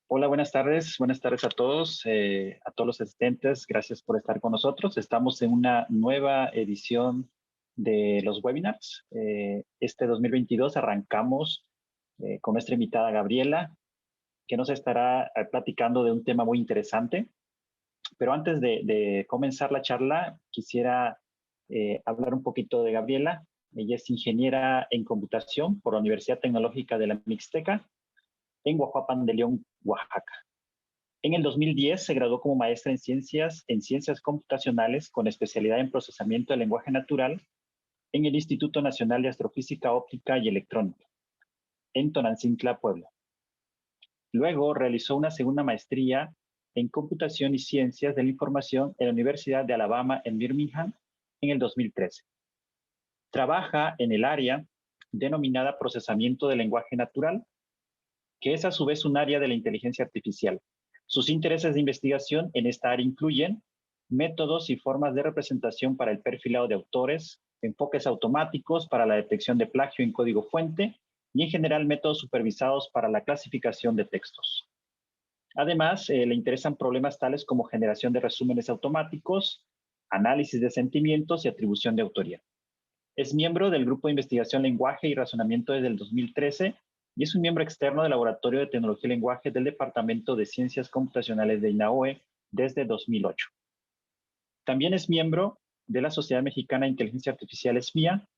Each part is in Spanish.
Hola, buenas tardes. Buenas tardes a todos los asistentes. Gracias por estar con nosotros. Estamos en una nueva edición de los webinars. Este 2022 arrancamos con nuestra invitada Gabriela, que nos estará platicando de un tema muy interesante. Pero antes de comenzar la charla, quisiera hablar un poquito de Gabriela. Ella es ingeniera en computación por la Universidad Tecnológica de la Mixteca, en Huajuapan de León, Oaxaca. En el 2010 se graduó como maestra en ciencias computacionales con especialidad en procesamiento del lenguaje natural en el Instituto Nacional de Astrofísica Óptica y Electrónica, en Tonancintla, Puebla. Luego realizó una segunda maestría en computación y ciencias de la información en la Universidad de Alabama en Birmingham en el 2013. Trabaja en el área denominada procesamiento del lenguaje natural, que es a su vez un área de la inteligencia artificial. Sus intereses de investigación en esta área incluyen métodos y formas de representación para el perfilado de autores, enfoques automáticos para la detección de plagio en código fuente y en general métodos supervisados para la clasificación de textos. Además, le interesan problemas tales como generación de resúmenes automáticos, análisis de sentimientos y atribución de autoría. Es miembro del Grupo de Investigación Lenguaje y Razonamiento desde el 2013 y es un miembro externo del Laboratorio de Tecnología y Lenguaje del Departamento de Ciencias Computacionales de INAOE desde 2008. También es miembro de la Sociedad Mexicana de Inteligencia Artificial SMIA,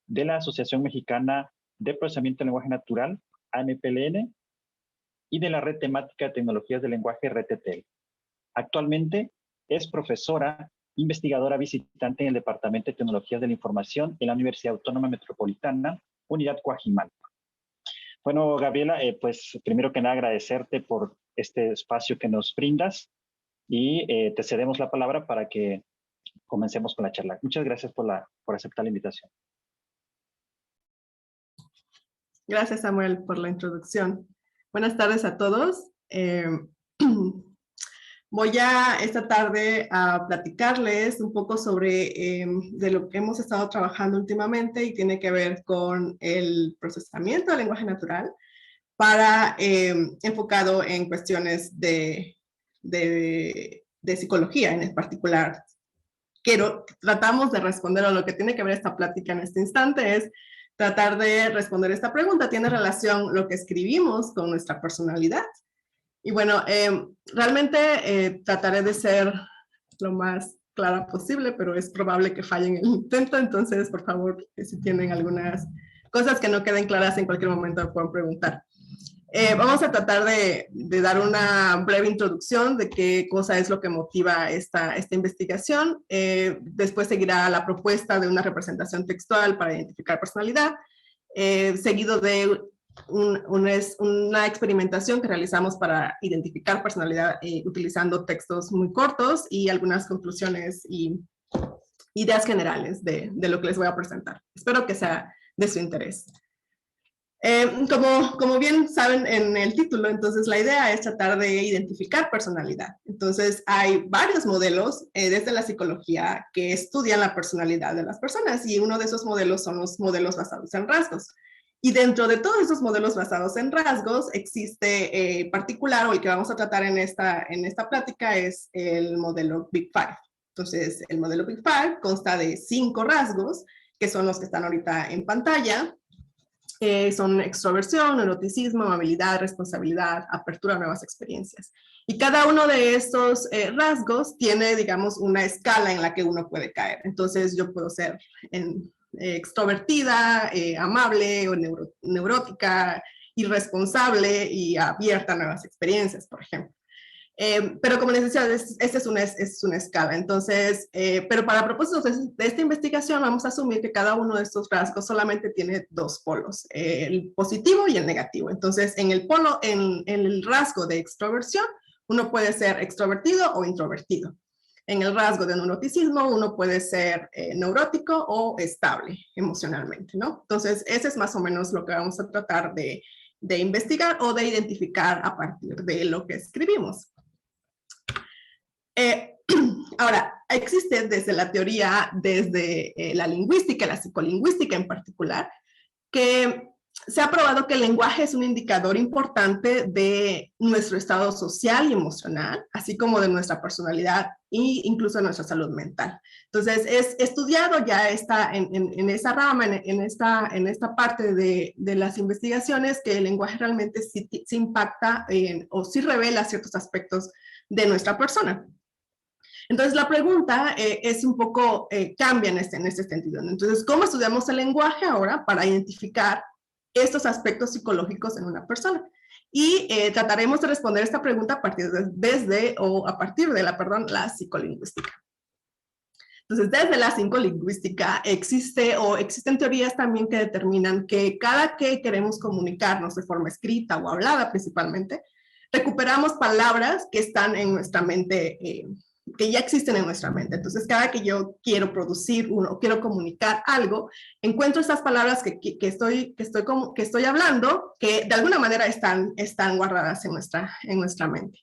de la Asociación Mexicana de Procesamiento del Lenguaje Natural, AMPLN, y de la Red Temática de Tecnologías del Lenguaje, RTTL. Actualmente es profesora investigadora visitante en el Departamento de Tecnologías de la Información en la Universidad Autónoma Metropolitana, Unidad Coajimalpa. Bueno, Gabriela, pues primero que nada agradecerte por este espacio que nos brindas y te cedemos la palabra para que comencemos con la charla. Muchas gracias por aceptar la invitación. Gracias, Samuel, por la introducción. Buenas tardes a todos. Voy esta tarde a platicarles un poco sobre de lo que hemos estado trabajando últimamente y tiene que ver con el procesamiento del lenguaje natural para enfocado en cuestiones de psicología en particular. Tratamos de responder a lo que tiene que ver esta plática en este instante es tratar de responder esta pregunta. ¿Tiene relación lo que escribimos con nuestra personalidad? Y bueno, realmente trataré de ser lo más clara posible, pero es probable que falle en el intento, entonces, por favor, si tienen algunas cosas que no queden claras en cualquier momento, me pueden preguntar. Vamos a tratar de dar una breve introducción de qué cosa es lo que motiva esta investigación. Después seguirá la propuesta de una representación textual para identificar personalidad, seguido de una experimentación que realizamos para identificar personalidad utilizando textos muy cortos y algunas conclusiones y ideas generales de lo que les voy a presentar. Espero que sea de su interés. Como bien saben en el título, entonces la idea es tratar de identificar personalidad. Entonces hay varios modelos desde la psicología que estudian la personalidad de las personas y uno de esos modelos son los modelos basados en rasgos. Y dentro de todos esos modelos basados en rasgos existe particular, o el que vamos a tratar en esta plática es el modelo Big Five. Entonces el modelo Big Five consta de 5 rasgos que son los que están ahorita en pantalla. Son extroversión, neuroticismo, amabilidad, responsabilidad, apertura a nuevas experiencias. Y cada uno de estos rasgos tiene, digamos, una escala en la que uno puede caer. Entonces yo puedo ser extrovertida, amable o neurótica, irresponsable y abierta a nuevas experiencias, por ejemplo. Pero como les decía, esta es una escala. Entonces, pero para propósitos de esta investigación vamos a asumir que cada uno de estos rasgos solamente tiene 2 polos, el positivo y el negativo. Entonces, en el rasgo de extroversión, uno puede ser extrovertido o introvertido. En el rasgo de neuroticismo, uno puede ser neurótico o estable emocionalmente, ¿no? Entonces, ese es más o menos lo que vamos a tratar de investigar o de identificar a partir de lo que escribimos. Ahora, existe desde la teoría, desde la lingüística, la psicolingüística en particular, que se ha probado que el lenguaje es un indicador importante de nuestro estado social y emocional, así como de nuestra personalidad e incluso de nuestra salud mental. Entonces, es estudiado ya está en esa rama, en esta parte de las investigaciones, que el lenguaje realmente sí impacta o sí revela ciertos aspectos de nuestra persona. Entonces, la pregunta es un poco, cambia en este sentido, ¿no? Entonces, ¿cómo estudiamos el lenguaje ahora para identificar estos aspectos psicológicos en una persona? Y trataremos de responder esta pregunta a partir de la psicolingüística. Entonces, desde la psicolingüística existen teorías también que determinan que cada que queremos comunicarnos de forma escrita o hablada principalmente, recuperamos palabras que están en nuestra mente, que ya existen en nuestra mente. Entonces, cada que yo quiero producir o quiero comunicar algo, encuentro estas palabras que estoy hablando, que de alguna manera están guardadas en nuestra mente.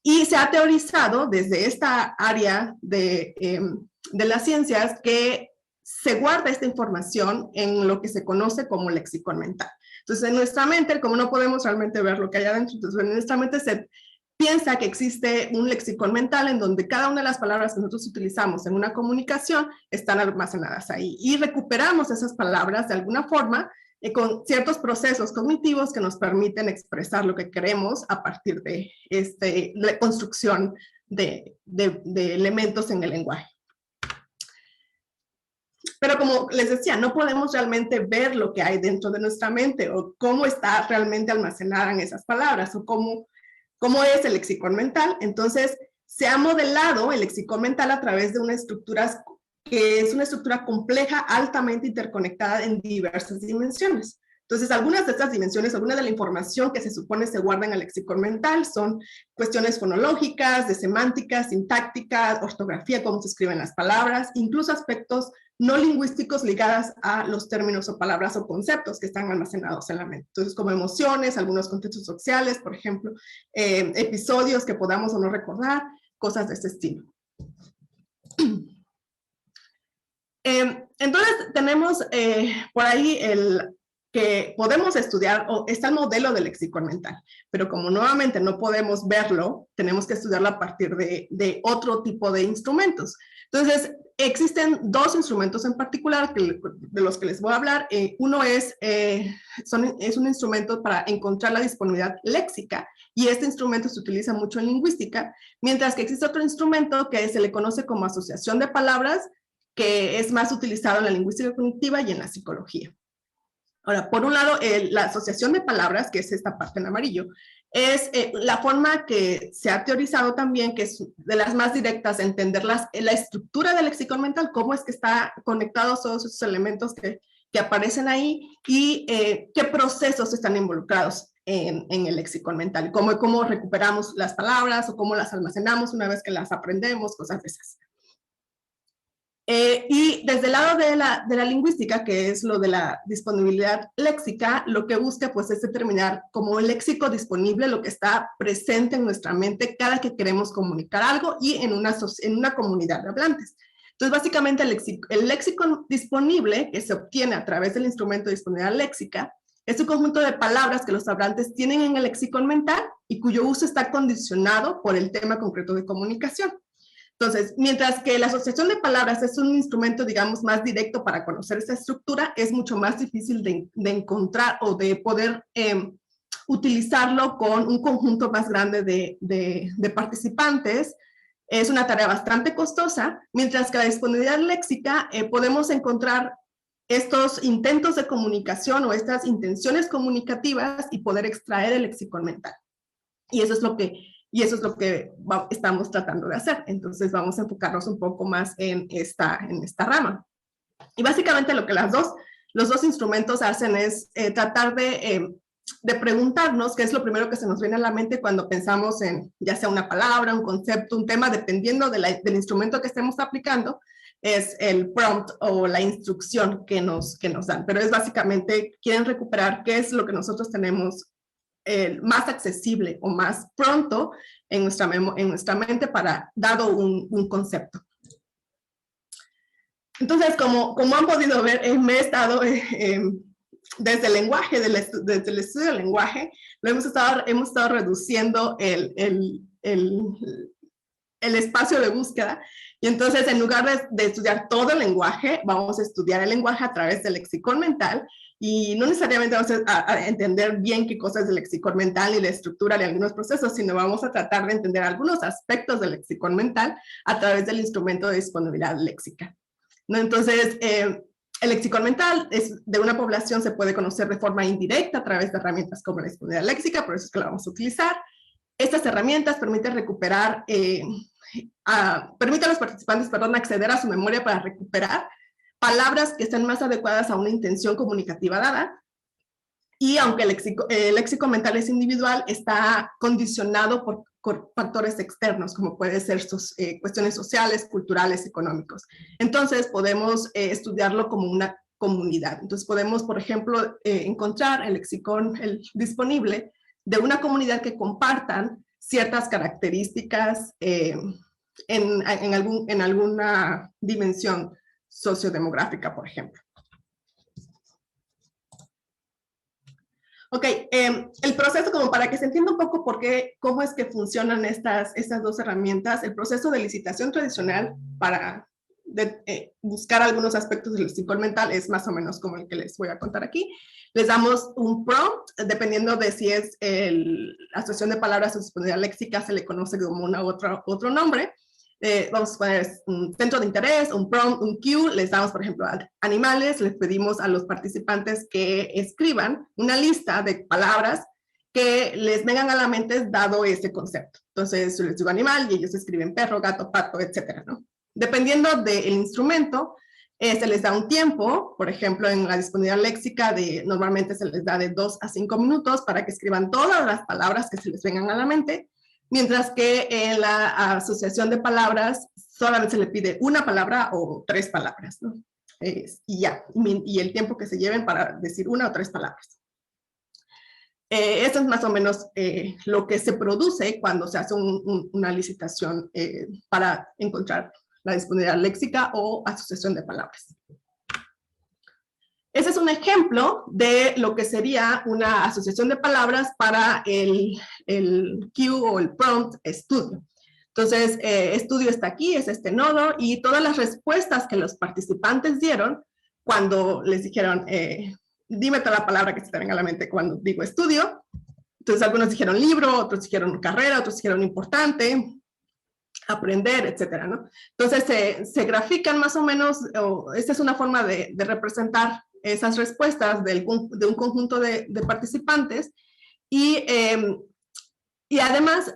Y se ha teorizado desde esta área de las ciencias que se guarda esta información en lo que se conoce como lexicón mental. Entonces, en nuestra mente, como no podemos realmente ver lo que hay adentro, entonces en nuestra mente se piensa que existe un lexicón mental en donde cada una de las palabras que nosotros utilizamos en una comunicación están almacenadas ahí. Y recuperamos esas palabras de alguna forma con ciertos procesos cognitivos que nos permiten expresar lo que queremos a partir de la construcción de elementos en el lenguaje. Pero como les decía, no podemos realmente ver lo que hay dentro de nuestra mente o cómo está realmente almacenada en esas palabras o cómo es el lexicón mental. Entonces, se ha modelado el lexicón mental a través de una estructura que es una estructura compleja, altamente interconectada en diversas dimensiones. Entonces, algunas de estas dimensiones, alguna de la información que se supone se guarda en el lexicón mental son cuestiones fonológicas, de semántica, sintáctica, ortografía, cómo se escriben las palabras, incluso aspectos no lingüísticos ligados a los términos o palabras o conceptos que están almacenados en la mente. Entonces, como emociones, algunos contextos sociales, por ejemplo, episodios que podamos o no recordar, cosas de este estilo. Entonces, tenemos por ahí que podemos estudiar, o está el modelo del lexicón mental, pero como nuevamente no podemos verlo, tenemos que estudiarlo a partir de otro tipo de instrumentos. Entonces, existen dos instrumentos en particular de los que les voy a hablar. Uno es un instrumento para encontrar la disponibilidad léxica, y este instrumento se utiliza mucho en lingüística, mientras que existe otro instrumento que se le conoce como asociación de palabras, que es más utilizado en la lingüística cognitiva y en la psicología. Ahora, por un lado, la asociación de palabras, que es esta parte en amarillo, es la forma que se ha teorizado también, que es de las más directas, de entender la estructura del lexicón mental, cómo es que está conectados todos esos elementos que aparecen ahí y qué procesos están involucrados en el lexicón mental, cómo recuperamos las palabras o cómo las almacenamos una vez que las aprendemos, cosas de esas. Y desde el lado de la lingüística, que es lo de la disponibilidad léxica, lo que busca pues es determinar como el léxico disponible, lo que está presente en nuestra mente cada que queremos comunicar algo y en una comunidad de hablantes. Entonces, básicamente el léxico disponible que se obtiene a través del instrumento de disponibilidad léxica es un conjunto de palabras que los hablantes tienen en el lexicón mental y cuyo uso está condicionado por el tema concreto de comunicación. Entonces, mientras que la asociación de palabras es un instrumento, digamos, más directo para conocer esta estructura, es mucho más difícil de encontrar o de poder utilizarlo con un conjunto más grande de participantes. Es una tarea bastante costosa, mientras que la disponibilidad léxica podemos encontrar estos intentos de comunicación o estas intenciones comunicativas y poder extraer el lexicón mental. Y eso es lo que estamos tratando de hacer. Entonces vamos a enfocarnos un poco más en esta rama. Y básicamente lo que los dos instrumentos hacen es tratar de preguntarnos qué es lo primero que se nos viene a la mente cuando pensamos en ya sea una palabra, un concepto, un tema, dependiendo del instrumento que estemos aplicando, es el prompt o la instrucción que nos dan. Pero es básicamente, quieren recuperar qué es lo que nosotros tenemos más accesible o más pronto en nuestra mente dado un concepto. Entonces, como han podido ver, me he estado desde el lenguaje, desde el estudio del lenguaje, hemos estado reduciendo el espacio de búsqueda. Y entonces, en lugar de estudiar todo el lenguaje, vamos a estudiar el lenguaje a través del lexicón mental, y no necesariamente vamos a entender bien qué cosas es el lexicón mental y la estructura de algunos procesos, sino vamos a tratar de entender algunos aspectos del lexicón mental a través del instrumento de disponibilidad léxica, ¿no? Entonces, el lexicón mental de una población se puede conocer de forma indirecta a través de herramientas como la disponibilidad léxica, por eso es que la vamos a utilizar. Estas herramientas permiten recuperar, permiten a los participantes, acceder a su memoria para recuperar palabras que estén más adecuadas a una intención comunicativa dada. Y aunque el léxico mental es individual, está condicionado por factores externos, como pueden ser sus cuestiones sociales, culturales, económicos. Entonces, podemos estudiarlo como una comunidad. Entonces, podemos, por ejemplo, encontrar el lexicón disponible de una comunidad que compartan ciertas características en alguna dimensión sociodemográfica, por ejemplo. Ok, el proceso, como para que se entienda un poco cómo es que funcionan estas dos herramientas, el proceso de licitación tradicional para buscar algunos aspectos del lexicón mental es más o menos como el que les voy a contar aquí. Les damos un prompt, dependiendo de si es la asociación de palabras o disponibilidad léxica, se le conoce como otro nombre. Vamos a poner un centro de interés, un prompt, un cue, les damos, por ejemplo, a animales, les pedimos a los participantes que escriban una lista de palabras que les vengan a la mente dado ese concepto. Entonces, yo les digo animal y ellos escriben perro, gato, pato, etcétera, ¿no? Dependiendo del instrumento, se les da un tiempo, por ejemplo, en la disponibilidad léxica, normalmente se les da de 2 a 5 minutos para que escriban todas las palabras que se les vengan a la mente, mientras que en la asociación de palabras solamente se le pide una palabra o 3 palabras, ¿no? Y ya, y el tiempo que se lleven para decir 1 o 3 palabras. Esto es más o menos lo que se produce cuando se hace una licitación para encontrar la disponibilidad léxica o asociación de palabras. Ese es un ejemplo de lo que sería una asociación de palabras para el cue o el prompt estudio. Entonces, estudio está aquí, es este nodo, y todas las respuestas que los participantes dieron cuando les dijeron, dime toda la palabra que se te venga a la mente cuando digo estudio. Entonces, algunos dijeron libro, otros dijeron carrera, otros dijeron importante, aprender, etcétera, ¿no? Entonces, se grafican más o menos, esta es una forma de representar esas respuestas de un conjunto de participantes, y además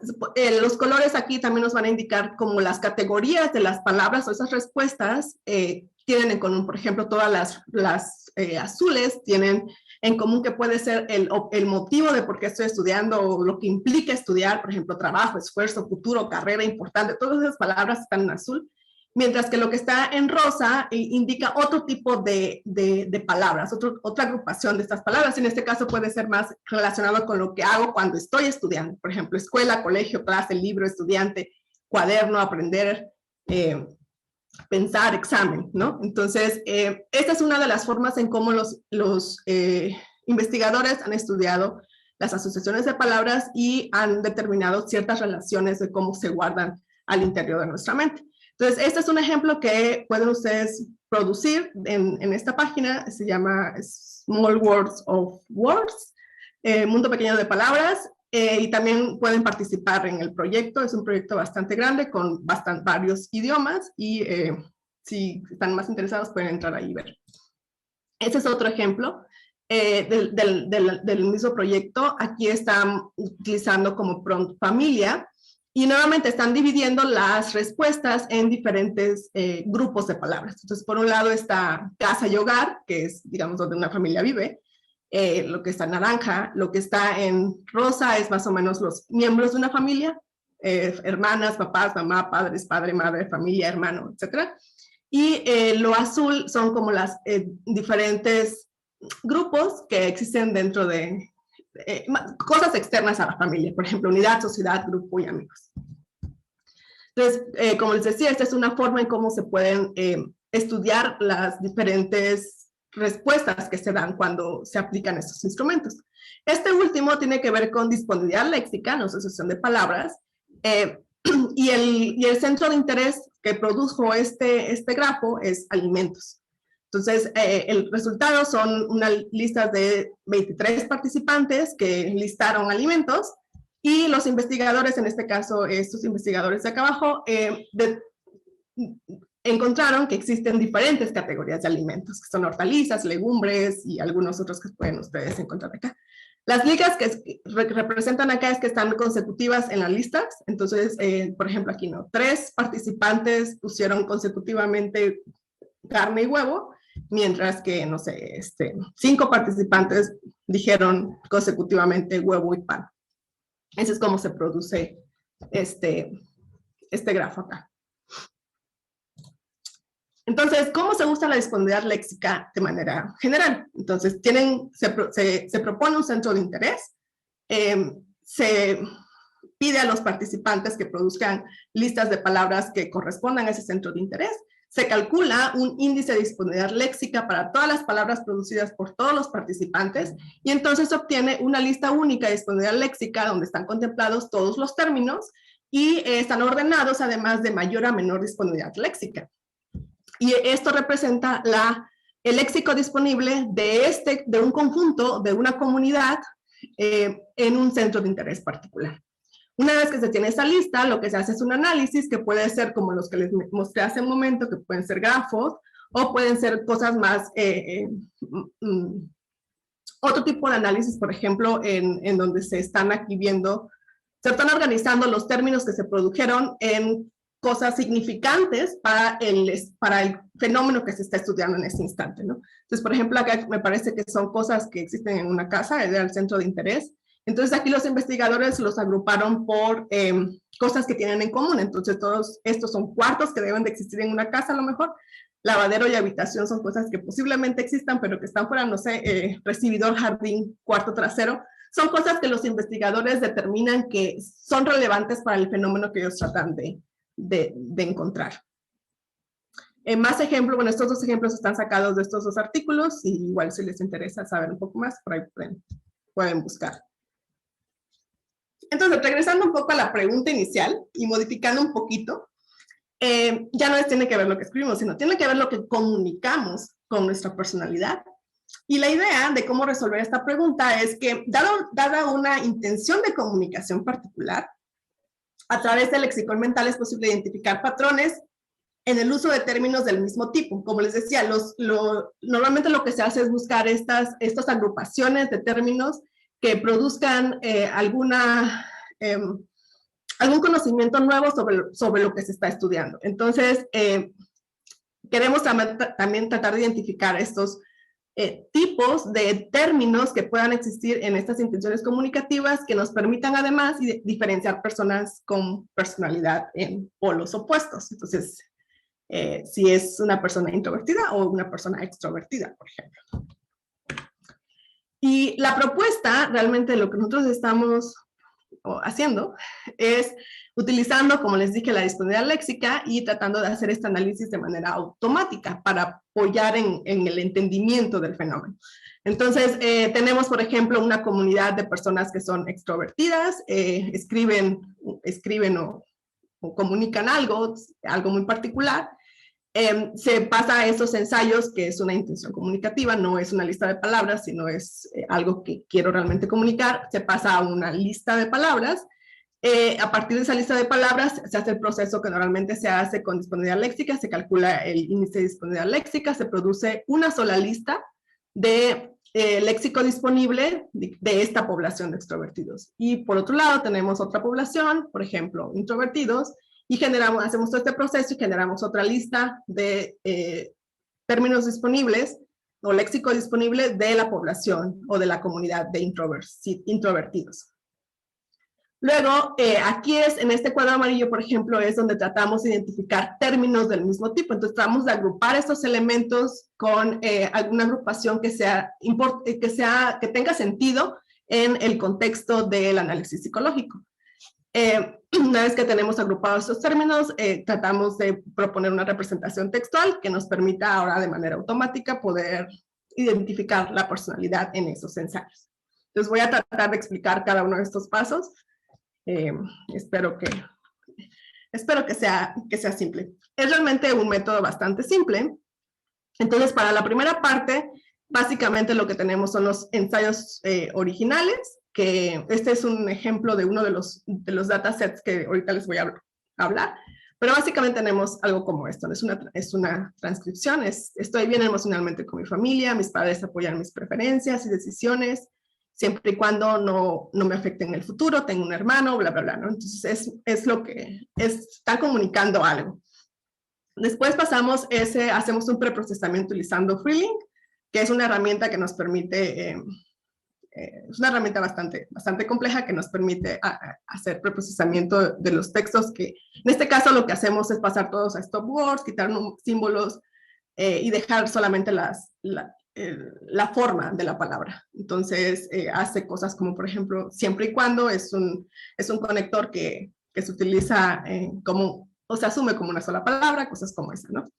los colores aquí también nos van a indicar como las categorías de las palabras o esas respuestas tienen en común. Por ejemplo, todas las azules tienen en común que puede ser el motivo de por qué estoy estudiando o lo que implica estudiar, por ejemplo, trabajo, esfuerzo, futuro, carrera, importante, todas esas palabras están en azul, mientras que lo que está en rosa indica otro tipo de palabras, otra agrupación de estas palabras. En este caso puede ser más relacionado con lo que hago cuando estoy estudiando, por ejemplo, escuela, colegio, clase, libro, estudiante, cuaderno, aprender, pensar, examen, ¿no? Entonces, esta es una de las formas en cómo los investigadores han estudiado las asociaciones de palabras y han determinado ciertas relaciones de cómo se guardan al interior de nuestra mente. Entonces, este es un ejemplo que pueden ustedes producir en esta página, se llama Small Words of Words, Mundo Pequeño de Palabras, y también pueden participar en el proyecto. Es un proyecto bastante grande con varios idiomas, y si están más interesados pueden entrar ahí y ver. Este es otro ejemplo del mismo proyecto. Aquí están utilizando como prompt familia, y nuevamente están dividiendo las respuestas en diferentes grupos de palabras. Entonces, por un lado está casa y hogar, que es, digamos, donde una familia vive. Lo que está en naranja, lo que está en rosa es más o menos los miembros de una familia, hermanas, papás, mamá, padres, padre, madre, familia, hermano, etc. Y lo azul son como las diferentes grupos que existen dentro de cosas externas a la familia, por ejemplo, unidad, sociedad, grupo y amigos. Entonces, como les decía, esta es una forma en cómo se pueden estudiar las diferentes respuestas que se dan cuando se aplican estos instrumentos. Este último tiene que ver con disponibilidad léxica, no asociación de palabras, y el centro de interés que produjo este grafo es alimentos. Entonces, el resultado son unas listas de 23 participantes que listaron alimentos, y los investigadores, en este caso, estos investigadores de acá abajo, encontraron que existen diferentes categorías de alimentos, que son hortalizas, legumbres y algunos otros que pueden ustedes encontrar acá. Las ligas que representan acá es que están consecutivas en las listas. Entonces, por ejemplo, aquí no. 3 participantes pusieron consecutivamente carne y huevo, mientras que, no sé, 5 participantes dijeron consecutivamente huevo y pan. Ese es cómo se produce este grafo acá. Entonces, ¿cómo se usa la disponibilidad léxica de manera general? Entonces, se propone un centro de interés, se pide a los participantes que produzcan listas de palabras que correspondan a ese centro de interés, se calcula un índice de disponibilidad léxica para todas las palabras producidas por todos los participantes, y entonces se obtiene una lista única de disponibilidad léxica donde están contemplados todos los términos y están ordenados además de mayor a menor disponibilidad léxica. Y esto representa el léxico disponible de un conjunto, de una comunidad, en un centro de interés particular. Una vez que se tiene esa lista, lo que se hace es un análisis que puede ser como los que les mostré hace un momento, que pueden ser grafos, o pueden ser cosas más, otro tipo de análisis, por ejemplo, en donde se están organizando los términos que se produjeron en cosas significantes para el fenómeno que se está estudiando en este instante, ¿no? Entonces, por ejemplo, acá me parece que son cosas que existen en una casa, era el centro de interés. Entonces, aquí los investigadores los agruparon por cosas que tienen en común. Entonces, todos estos son cuartos que deben de existir en una casa, a lo mejor. Lavadero y habitación son cosas que posiblemente existan, pero que están fuera, no sé, recibidor, jardín, cuarto trasero. Son cosas que los investigadores determinan que son relevantes para el fenómeno que ellos tratan de encontrar. Más ejemplos, bueno, estos 2 ejemplos están sacados de estos 2 artículos, y igual si les interesa saber un poco más, por ahí pueden buscar. Entonces, regresando un poco a la pregunta inicial y modificando un poquito, ya no tiene que ver lo que escribimos, sino tiene que ver lo que comunicamos con nuestra personalidad. Y la idea de cómo resolver esta pregunta es que, dada una intención de comunicación particular, a través del lexicón mental es posible identificar patrones en el uso de términos del mismo tipo. Como les decía, normalmente lo que se hace es buscar estas agrupaciones de términos que produzcan algún conocimiento nuevo sobre lo que se está estudiando. Entonces, queremos también tratar de identificar estos tipos de términos que puedan existir en estas intenciones comunicativas, que nos permitan además diferenciar personas con personalidad en polos opuestos. Entonces, si es una persona introvertida o una persona extrovertida, por ejemplo. Y la propuesta, realmente lo que nosotros estamos haciendo, es utilizando, como les dije, la disponibilidad léxica y tratando de hacer este análisis de manera automática para apoyar en el entendimiento del fenómeno. Entonces, tenemos, por ejemplo, una comunidad de personas que son extrovertidas, escriben o comunican algo muy particular. Se pasa a estos ensayos, que es una intención comunicativa, no es una lista de palabras, sino es algo que quiero realmente comunicar. Se pasa a una lista de palabras. A partir de esa lista de palabras se hace el proceso que normalmente se hace con disponibilidad léxica, se calcula el índice de disponibilidad léxica, se produce una sola lista de léxico disponible de esta población de extrovertidos. Y por otro lado tenemos otra población, por ejemplo, introvertidos, y hacemos todo este proceso y generamos otra lista de términos disponibles o léxico disponible de la población o de la comunidad de introvertidos. Luego, aquí en este cuadro amarillo, por ejemplo, es donde tratamos de identificar términos del mismo tipo. Entonces, tratamos de agrupar estos elementos con alguna agrupación que tenga sentido en el contexto del análisis psicológico. Una vez que tenemos agrupados estos términos, tratamos de proponer una representación textual que nos permita ahora de manera automática poder identificar la personalidad en esos ensayos. Entonces voy a tratar de explicar cada uno de estos pasos. Espero que sea simple. Es realmente un método bastante simple. Entonces, para la primera parte, básicamente lo que tenemos son los ensayos originales, que este es un ejemplo de uno de los datasets que ahorita les voy a hablar. Pero básicamente tenemos algo como esto, es una transcripción, estoy bien emocionalmente con mi familia, mis padres apoyan mis preferencias y decisiones, siempre y cuando no me afecten en el futuro, tengo un hermano, bla, bla, bla, ¿no? Entonces es lo que está comunicando algo. Después hacemos un preprocesamiento utilizando FreeLink, que es una herramienta que nos permite, es una herramienta bastante compleja que nos permite hacer preprocesamiento de los textos que, en este caso lo que hacemos es pasar todos a stop words, quitar símbolos y dejar solamente la forma de la palabra. Entonces hace cosas como, por ejemplo, siempre y cuando es un conector que se utiliza o se asume como una sola palabra, cosas como esa, ¿no?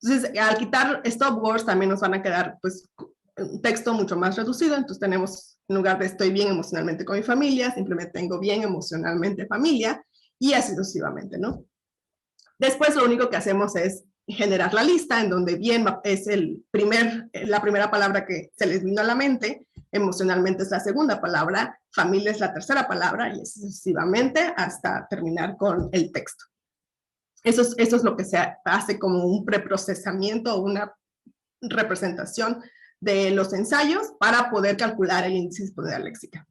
Entonces, al quitar stop words también nos van a quedar, pues, un texto mucho más reducido. Entonces tenemos, en lugar de estoy bien emocionalmente con mi familia, simplemente tengo bien emocionalmente familia, y así sucesivamente, ¿no? Después lo único que hacemos es generar la lista, en donde bien es la primera palabra que se les vino a la mente, emocionalmente es la segunda palabra, familia es la tercera palabra, y así sucesivamente hasta terminar con el texto. Eso es lo que se hace como un preprocesamiento o una representación de los ensayos para poder calcular el índice de disponibilidad léxica.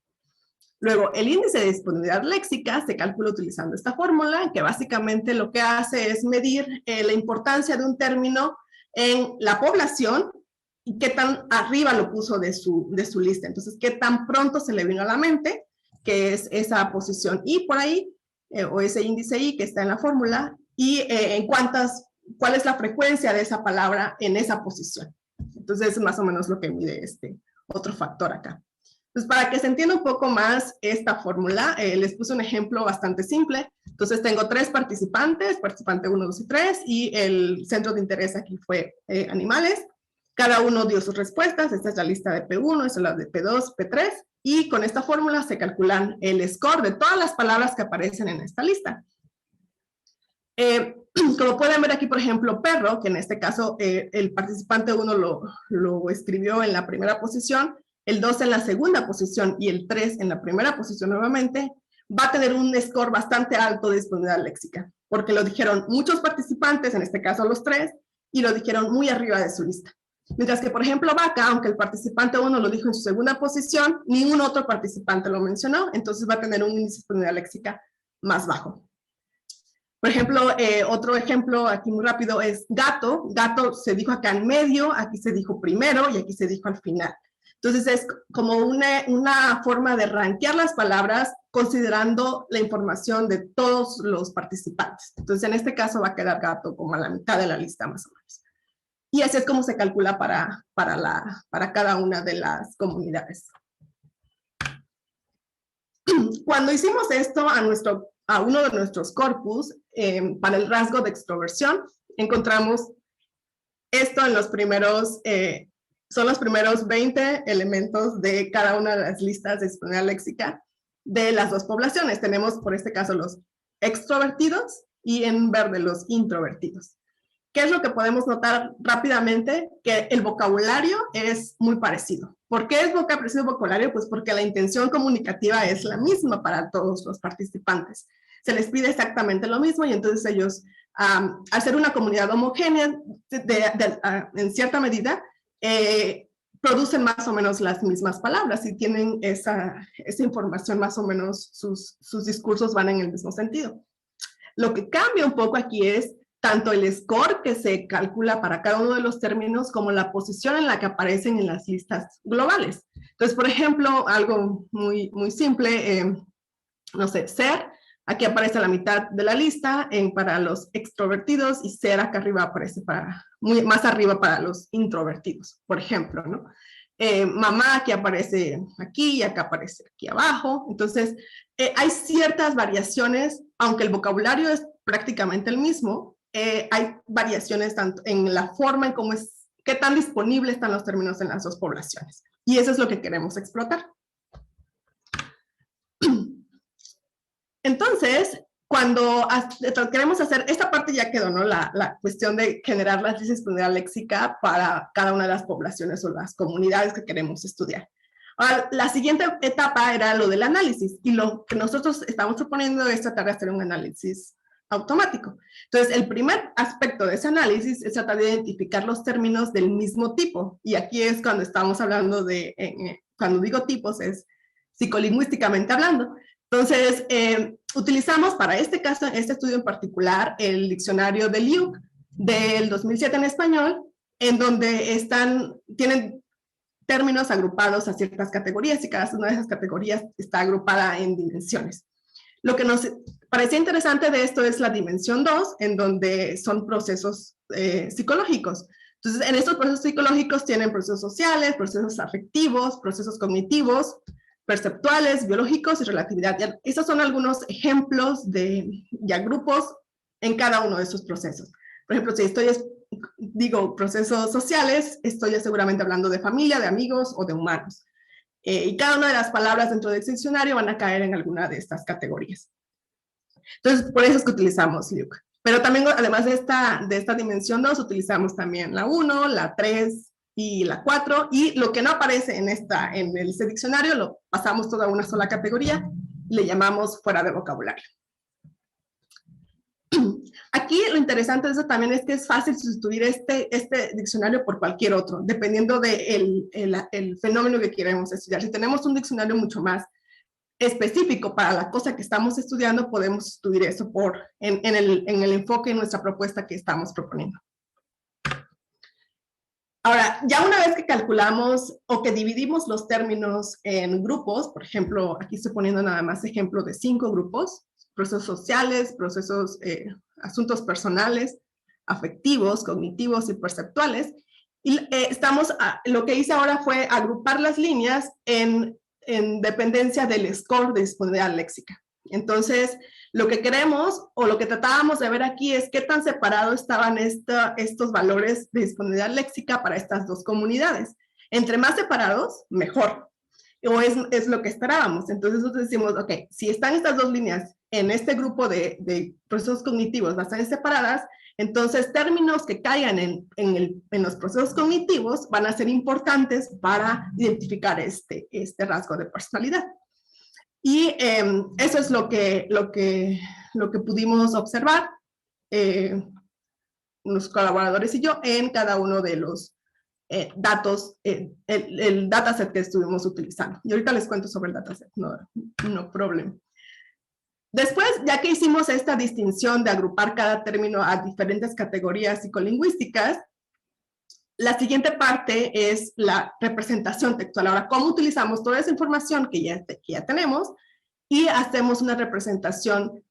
Luego, el índice de disponibilidad léxica se calcula utilizando esta fórmula, que básicamente lo que hace es medir la importancia de un término en la población y qué tan arriba lo puso de su lista. Entonces, qué tan pronto se le vino a la mente, que es esa posición I por ahí, o ese índice I que está en la fórmula, y cuál es la frecuencia de esa palabra en esa posición. Entonces, es más o menos lo que mide este otro factor acá. Entonces, para que se entienda un poco más esta fórmula, les puse un ejemplo bastante simple. Entonces, tengo 3 participantes, participante 1, 2 y 3, y el centro de interés aquí fue animales. Cada uno dio sus respuestas. Esta es la lista de P1, esta es la de P2, P3, y con esta fórmula se calculan el score de todas las palabras que aparecen en esta lista. Como pueden ver aquí, por ejemplo, perro, que en este caso el participante 1 lo escribió en la primera posición, el 2 en la segunda posición y el 3 en la primera posición nuevamente, va a tener un score bastante alto de disponibilidad léxica, porque lo dijeron muchos participantes, en este caso los 3, y lo dijeron muy arriba de su lista. Mientras que, por ejemplo, vaca, aunque el participante 1 lo dijo en su segunda posición, ningún otro participante lo mencionó, entonces va a tener un índice de disponibilidad léxica más bajo. Por ejemplo, otro ejemplo aquí muy rápido es gato. Gato se dijo acá en medio, aquí se dijo primero y aquí se dijo al final. Entonces es como una forma de rankear las palabras considerando la información de todos los participantes. Entonces en este caso va a quedar gato como a la mitad de la lista más o menos. Y así es como se calcula para cada una de las comunidades. Cuando hicimos esto a uno de nuestros corpus, para el rasgo de extroversión, encontramos esto en son los primeros 20 elementos de cada una de las listas de disponibilidad léxica de las dos poblaciones. Tenemos, por este caso, los extrovertidos y en verde los introvertidos. ¿Qué es lo que podemos notar rápidamente? Que el vocabulario es muy parecido. ¿Por qué es parecido el vocabulario? Pues porque la intención comunicativa es la misma para todos los participantes. Se les pide exactamente lo mismo y entonces ellos, al ser una comunidad homogénea, en cierta medida, producen más o menos las mismas palabras y tienen esa información más o menos, sus discursos van en el mismo sentido. Lo que cambia un poco aquí es tanto el score que se calcula para cada uno de los términos como la posición en la que aparecen en las listas globales. Entonces, por ejemplo, algo muy, muy simple, no sé, ser, aquí aparece a la mitad de la lista para los extrovertidos y ser acá arriba aparece más arriba para los introvertidos, por ejemplo, ¿no? Mamá aquí aparece aquí y acá aparece aquí abajo. Entonces, hay ciertas variaciones, aunque el vocabulario es prácticamente el mismo, hay variaciones tanto en la forma en cómo qué tan disponibles están los términos en las dos poblaciones. Y eso es lo que queremos explotar. Entonces, cuando queremos hacer, esta parte ya quedó, ¿no? La cuestión de generar la disponibilidad léxica para cada una de las poblaciones o las comunidades que queremos estudiar. Ahora, la siguiente etapa era lo del análisis, y lo que nosotros estamos proponiendo es tratar de hacer un análisis automático. Entonces, el primer aspecto de ese análisis es tratar de identificar los términos del mismo tipo, y aquí es cuando estamos hablando de, cuando digo tipos, es psicolingüísticamente hablando. Entonces, utilizamos para este caso, este estudio en particular, el diccionario de Liuc del 2007 en español, en donde tienen términos agrupados a ciertas categorías y cada una de esas categorías está agrupada en dimensiones. Lo que nos parecía interesante de esto es la dimensión 2, en donde son procesos psicológicos. Entonces, en estos procesos psicológicos tienen procesos sociales, procesos afectivos, procesos cognitivos, perceptuales, biológicos y relatividad. Estos son algunos ejemplos de grupos en cada uno de esos procesos. Por ejemplo, si digo procesos sociales, estoy seguramente hablando de familia, de amigos o de humanos. Y cada una de las palabras dentro del diccionario van a caer en alguna de estas categorías. Entonces, por eso es que utilizamos Liuc. Pero también, además de esta dimensión 2, utilizamos también la 1, la 3 y la 4. Y lo que no aparece en este diccionario, lo pasamos toda a una sola categoría y le llamamos fuera de vocabulario. Aquí lo interesante de eso también es que es fácil sustituir este diccionario por cualquier otro, dependiendo del fenómeno que queremos estudiar. Si tenemos un diccionario mucho más específico para la cosa que estamos estudiando, podemos sustituir eso en el enfoque en nuestra propuesta que estamos proponiendo. Ahora, ya una vez que calculamos o que dividimos los términos en grupos, por ejemplo, aquí estoy poniendo nada más ejemplo de 5 grupos, procesos sociales, procesos, asuntos personales, afectivos, cognitivos y perceptuales. Y lo que hice ahora fue agrupar las líneas en dependencia del score de disponibilidad léxica. Entonces, lo que queremos o lo que tratábamos de ver aquí es qué tan separados estaban estos valores de disponibilidad léxica para estas dos comunidades. Entre más separados, mejor. O es lo que esperábamos. Entonces nosotros decimos, ok, si están estas dos líneas en este grupo de procesos cognitivos bastante separadas, entonces términos que caigan en los procesos cognitivos van a ser importantes para identificar este rasgo de personalidad. Y eso es lo que pudimos observar, los colaboradores y yo, en cada uno de los datos, el dataset que estuvimos utilizando. Y ahorita les cuento sobre el dataset, no problema. Después, ya que hicimos esta distinción de agrupar cada término a diferentes categorías psicolingüísticas, la siguiente parte es la representación textual. Ahora, ¿cómo utilizamos toda esa información que ya tenemos y hacemos una representación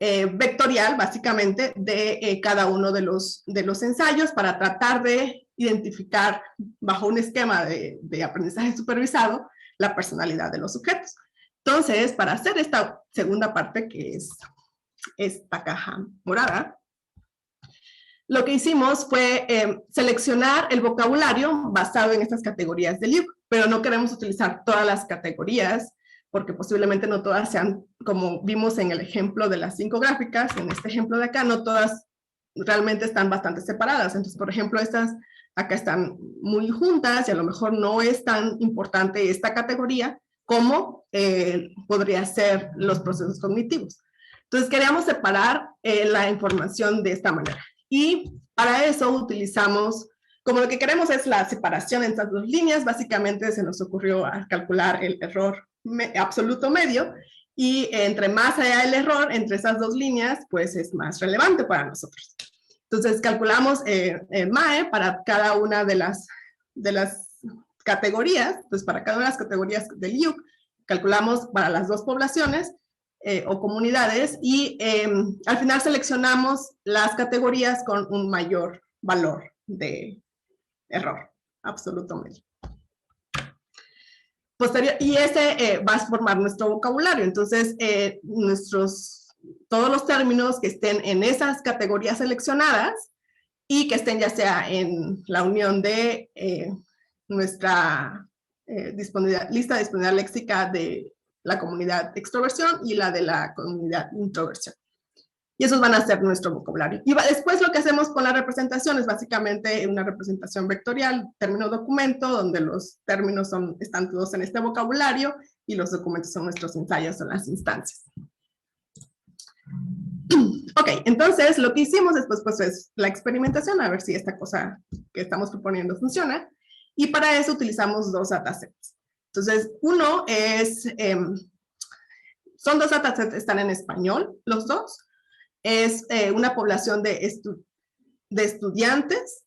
vectorial, básicamente, de cada uno de los ensayos para tratar de identificar, bajo un esquema de aprendizaje supervisado, la personalidad de los sujetos? Entonces, para hacer esta segunda parte, que es esta caja morada, lo que hicimos fue seleccionar el vocabulario basado en estas categorías de Liuc, pero no queremos utilizar todas las categorías, porque posiblemente no todas sean, como vimos en el ejemplo de las 5 gráficas, en este ejemplo de acá, no todas realmente están bastante separadas. Entonces, por ejemplo, estas acá están muy juntas y a lo mejor no es tan importante esta categoría como podría ser los procesos cognitivos. Entonces, queríamos separar la información de esta manera. Y para eso utilizamos, como lo que queremos es la separación entre estas dos líneas, básicamente se nos ocurrió calcular el error absoluto medio, y entre más allá el error entre esas dos líneas, pues es más relevante para nosotros. Entonces calculamos MAE para cada una de las categorías. Pues para cada una de las categorías del Liuc, calculamos para las dos poblaciones o comunidades, y al final seleccionamos las categorías con un mayor valor de error absoluto medio. Y ese va a formar nuestro vocabulario. Entonces, todos los términos que estén en esas categorías seleccionadas y que estén ya sea en la unión de nuestra lista de disponibilidad léxica de la comunidad extroversión y la de la comunidad introversión. Y esos van a ser nuestro vocabulario. Y después lo que hacemos con la representación es básicamente una representación vectorial, término documento, donde los términos están todos en este vocabulario y los documentos son nuestros ensayos o las instancias. Ok, entonces lo que hicimos después pues, es la experimentación, a ver si esta cosa que estamos proponiendo funciona. Y para eso utilizamos dos datasets. Entonces, uno es, son dos datasets, están en español, los dos. Es una población de estudiantes.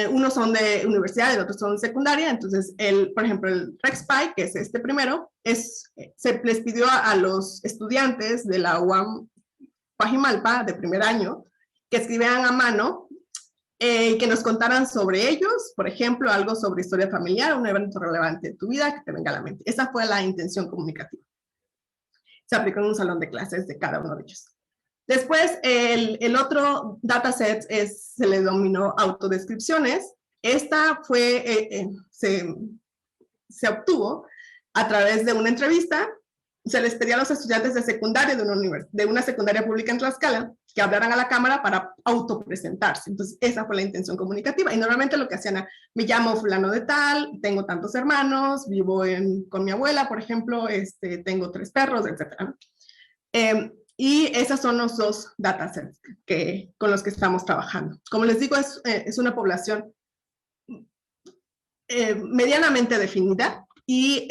Unos son de universidad y otros son de secundaria. Entonces, por ejemplo, el RexPy, que es este primero, se les pidió a los estudiantes de la UAM Pajimalpa de primer año que escribieran a mano y que nos contaran sobre ellos, por ejemplo, algo sobre historia familiar, un evento relevante de tu vida que te venga a la mente. Esa fue la intención comunicativa. Se aplicó en un salón de clases de cada uno de ellos. Después, el otro dataset se le denominó autodescripciones. Esta se obtuvo a través de una entrevista. Se les pedía a los estudiantes de secundaria de una secundaria pública en Tlaxcala que hablaran a la cámara para autopresentarse. Entonces, esa fue la intención comunicativa. Y normalmente lo que hacían era, me llamo fulano de tal, tengo tantos hermanos, vivo con mi abuela, por ejemplo, tengo 3 perros, etc. Y esos son los dos datasets con los que estamos trabajando. Como les digo, es una población medianamente definida y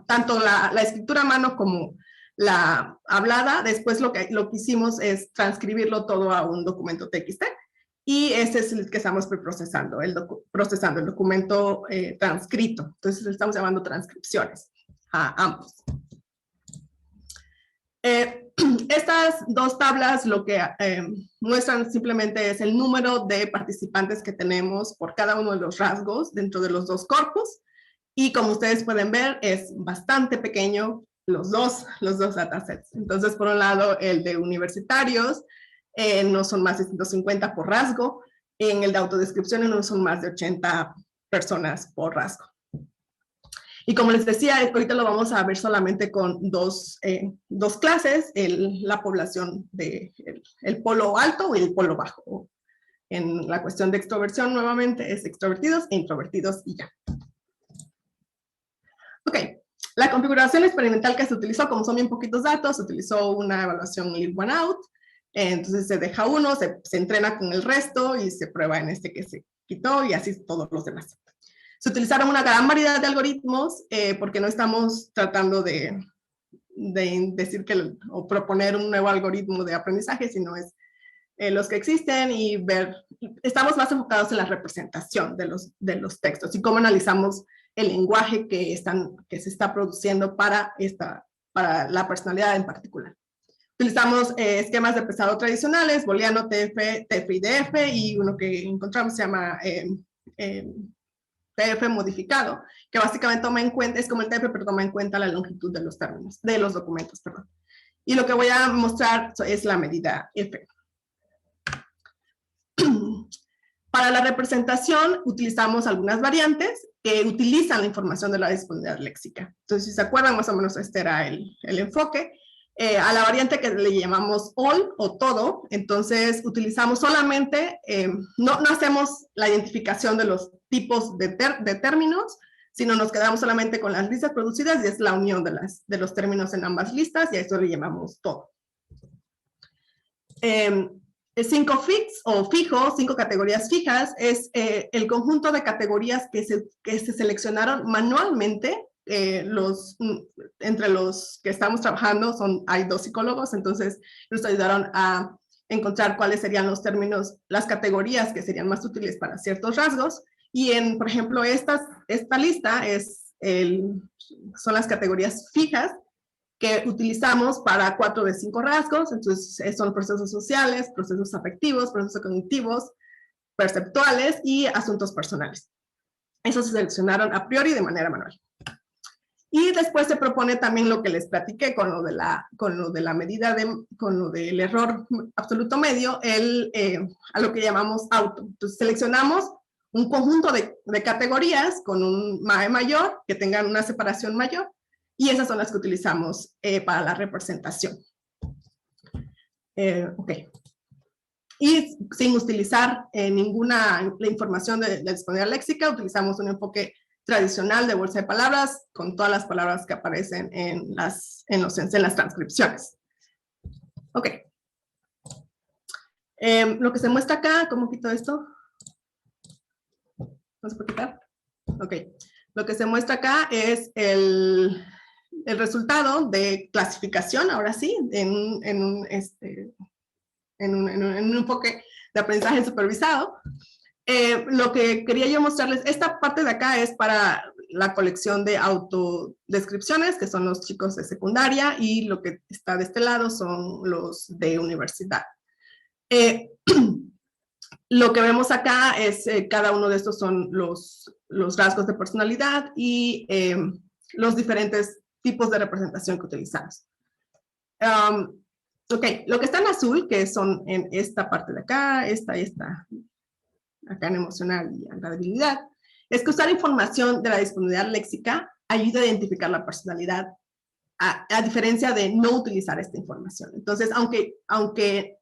tanto la escritura a mano como la hablada, después lo que hicimos es transcribirlo todo a un documento TXT y ese es el que estamos procesando el documento transcrito. Entonces le estamos llamando transcripciones a ambos. Estas dos tablas lo que muestran simplemente es el número de participantes que tenemos por cada uno de los rasgos dentro de los dos corpus. Y como ustedes pueden ver, es bastante pequeño los dos datasets. Entonces, por un lado, el de universitarios no son más de 150 por rasgo. En el de autodescripciones no son más de 80 personas por rasgo. Y como les decía, ahorita lo vamos a ver solamente con dos clases, la población del polo alto y el polo bajo. En la cuestión de extroversión, nuevamente, es extrovertidos e introvertidos y ya. Ok, la configuración experimental que se utilizó, como son bien poquitos datos, se utilizó una evaluación leave one out, entonces se deja uno, se entrena con el resto y se prueba en este que se quitó y así todos los demás. Se utilizaron una gran variedad de algoritmos porque no estamos tratando de decir o proponer un nuevo algoritmo de aprendizaje, sino es los que existen y estamos más enfocados en la representación de los textos y cómo analizamos el lenguaje que se está produciendo para la personalidad en particular. Utilizamos esquemas de pesado tradicionales, booleano, TF, TF y DF, y uno que encontramos se llama TF modificado, que básicamente toma en cuenta, es como el TF, pero toma en cuenta la longitud de los términos, de los documentos, perdón. Y lo que voy a mostrar es la medida F. Para la representación utilizamos algunas variantes que utilizan la información de la disponibilidad léxica. Entonces, si se acuerdan, más o menos este era el enfoque. A la variante que le llamamos all o todo, entonces utilizamos solamente, no hacemos la identificación de los tipos de términos, sino nos quedamos solamente con las listas producidas y es la unión de los términos en ambas listas y a eso le llamamos todo. 5 fix o fijo, 5 categorías fijas, es el conjunto de categorías que se seleccionaron manualmente. Entre los que estamos trabajando hay 2 psicólogos, entonces nos ayudaron a encontrar cuáles serían los términos, las categorías que serían más útiles para ciertos rasgos. Y por ejemplo, esta lista son las categorías fijas que utilizamos para 4 de 5 rasgos. Entonces son procesos sociales, procesos afectivos, procesos cognitivos, perceptuales y asuntos personales. Esos se seleccionaron a priori de manera manual. Y después se propone también lo que les platiqué con lo de la medida, con lo del error absoluto medio, a lo que llamamos auto. Entonces seleccionamos un conjunto de categorías con un MAE mayor, que tengan una separación mayor, y esas son las que utilizamos para la representación. Ok. Y sin utilizar ninguna la información de disponibilidad léxica, utilizamos un enfoque tradicional de bolsa de palabras con todas las palabras que aparecen en las transcripciones. Ok. Lo que se muestra acá, ¿cómo quito esto? ¿No se puede quitar? Ok. Lo que se muestra acá es el resultado de clasificación, ahora sí, en un enfoque de aprendizaje supervisado. Lo que quería yo mostrarles, esta parte de acá es para la colección de autodescripciones, que son los chicos de secundaria, y lo que está de este lado son los de universidad. Lo que vemos acá es, cada uno de estos son los rasgos de personalidad y los diferentes tipos de representación que utilizamos. Ok, lo que está en azul, que son en esta parte de acá, esta, acá en emocional y agradabilidad, es que usar información de la disponibilidad léxica ayuda a identificar la personalidad, a diferencia de no utilizar esta información. Entonces, aunque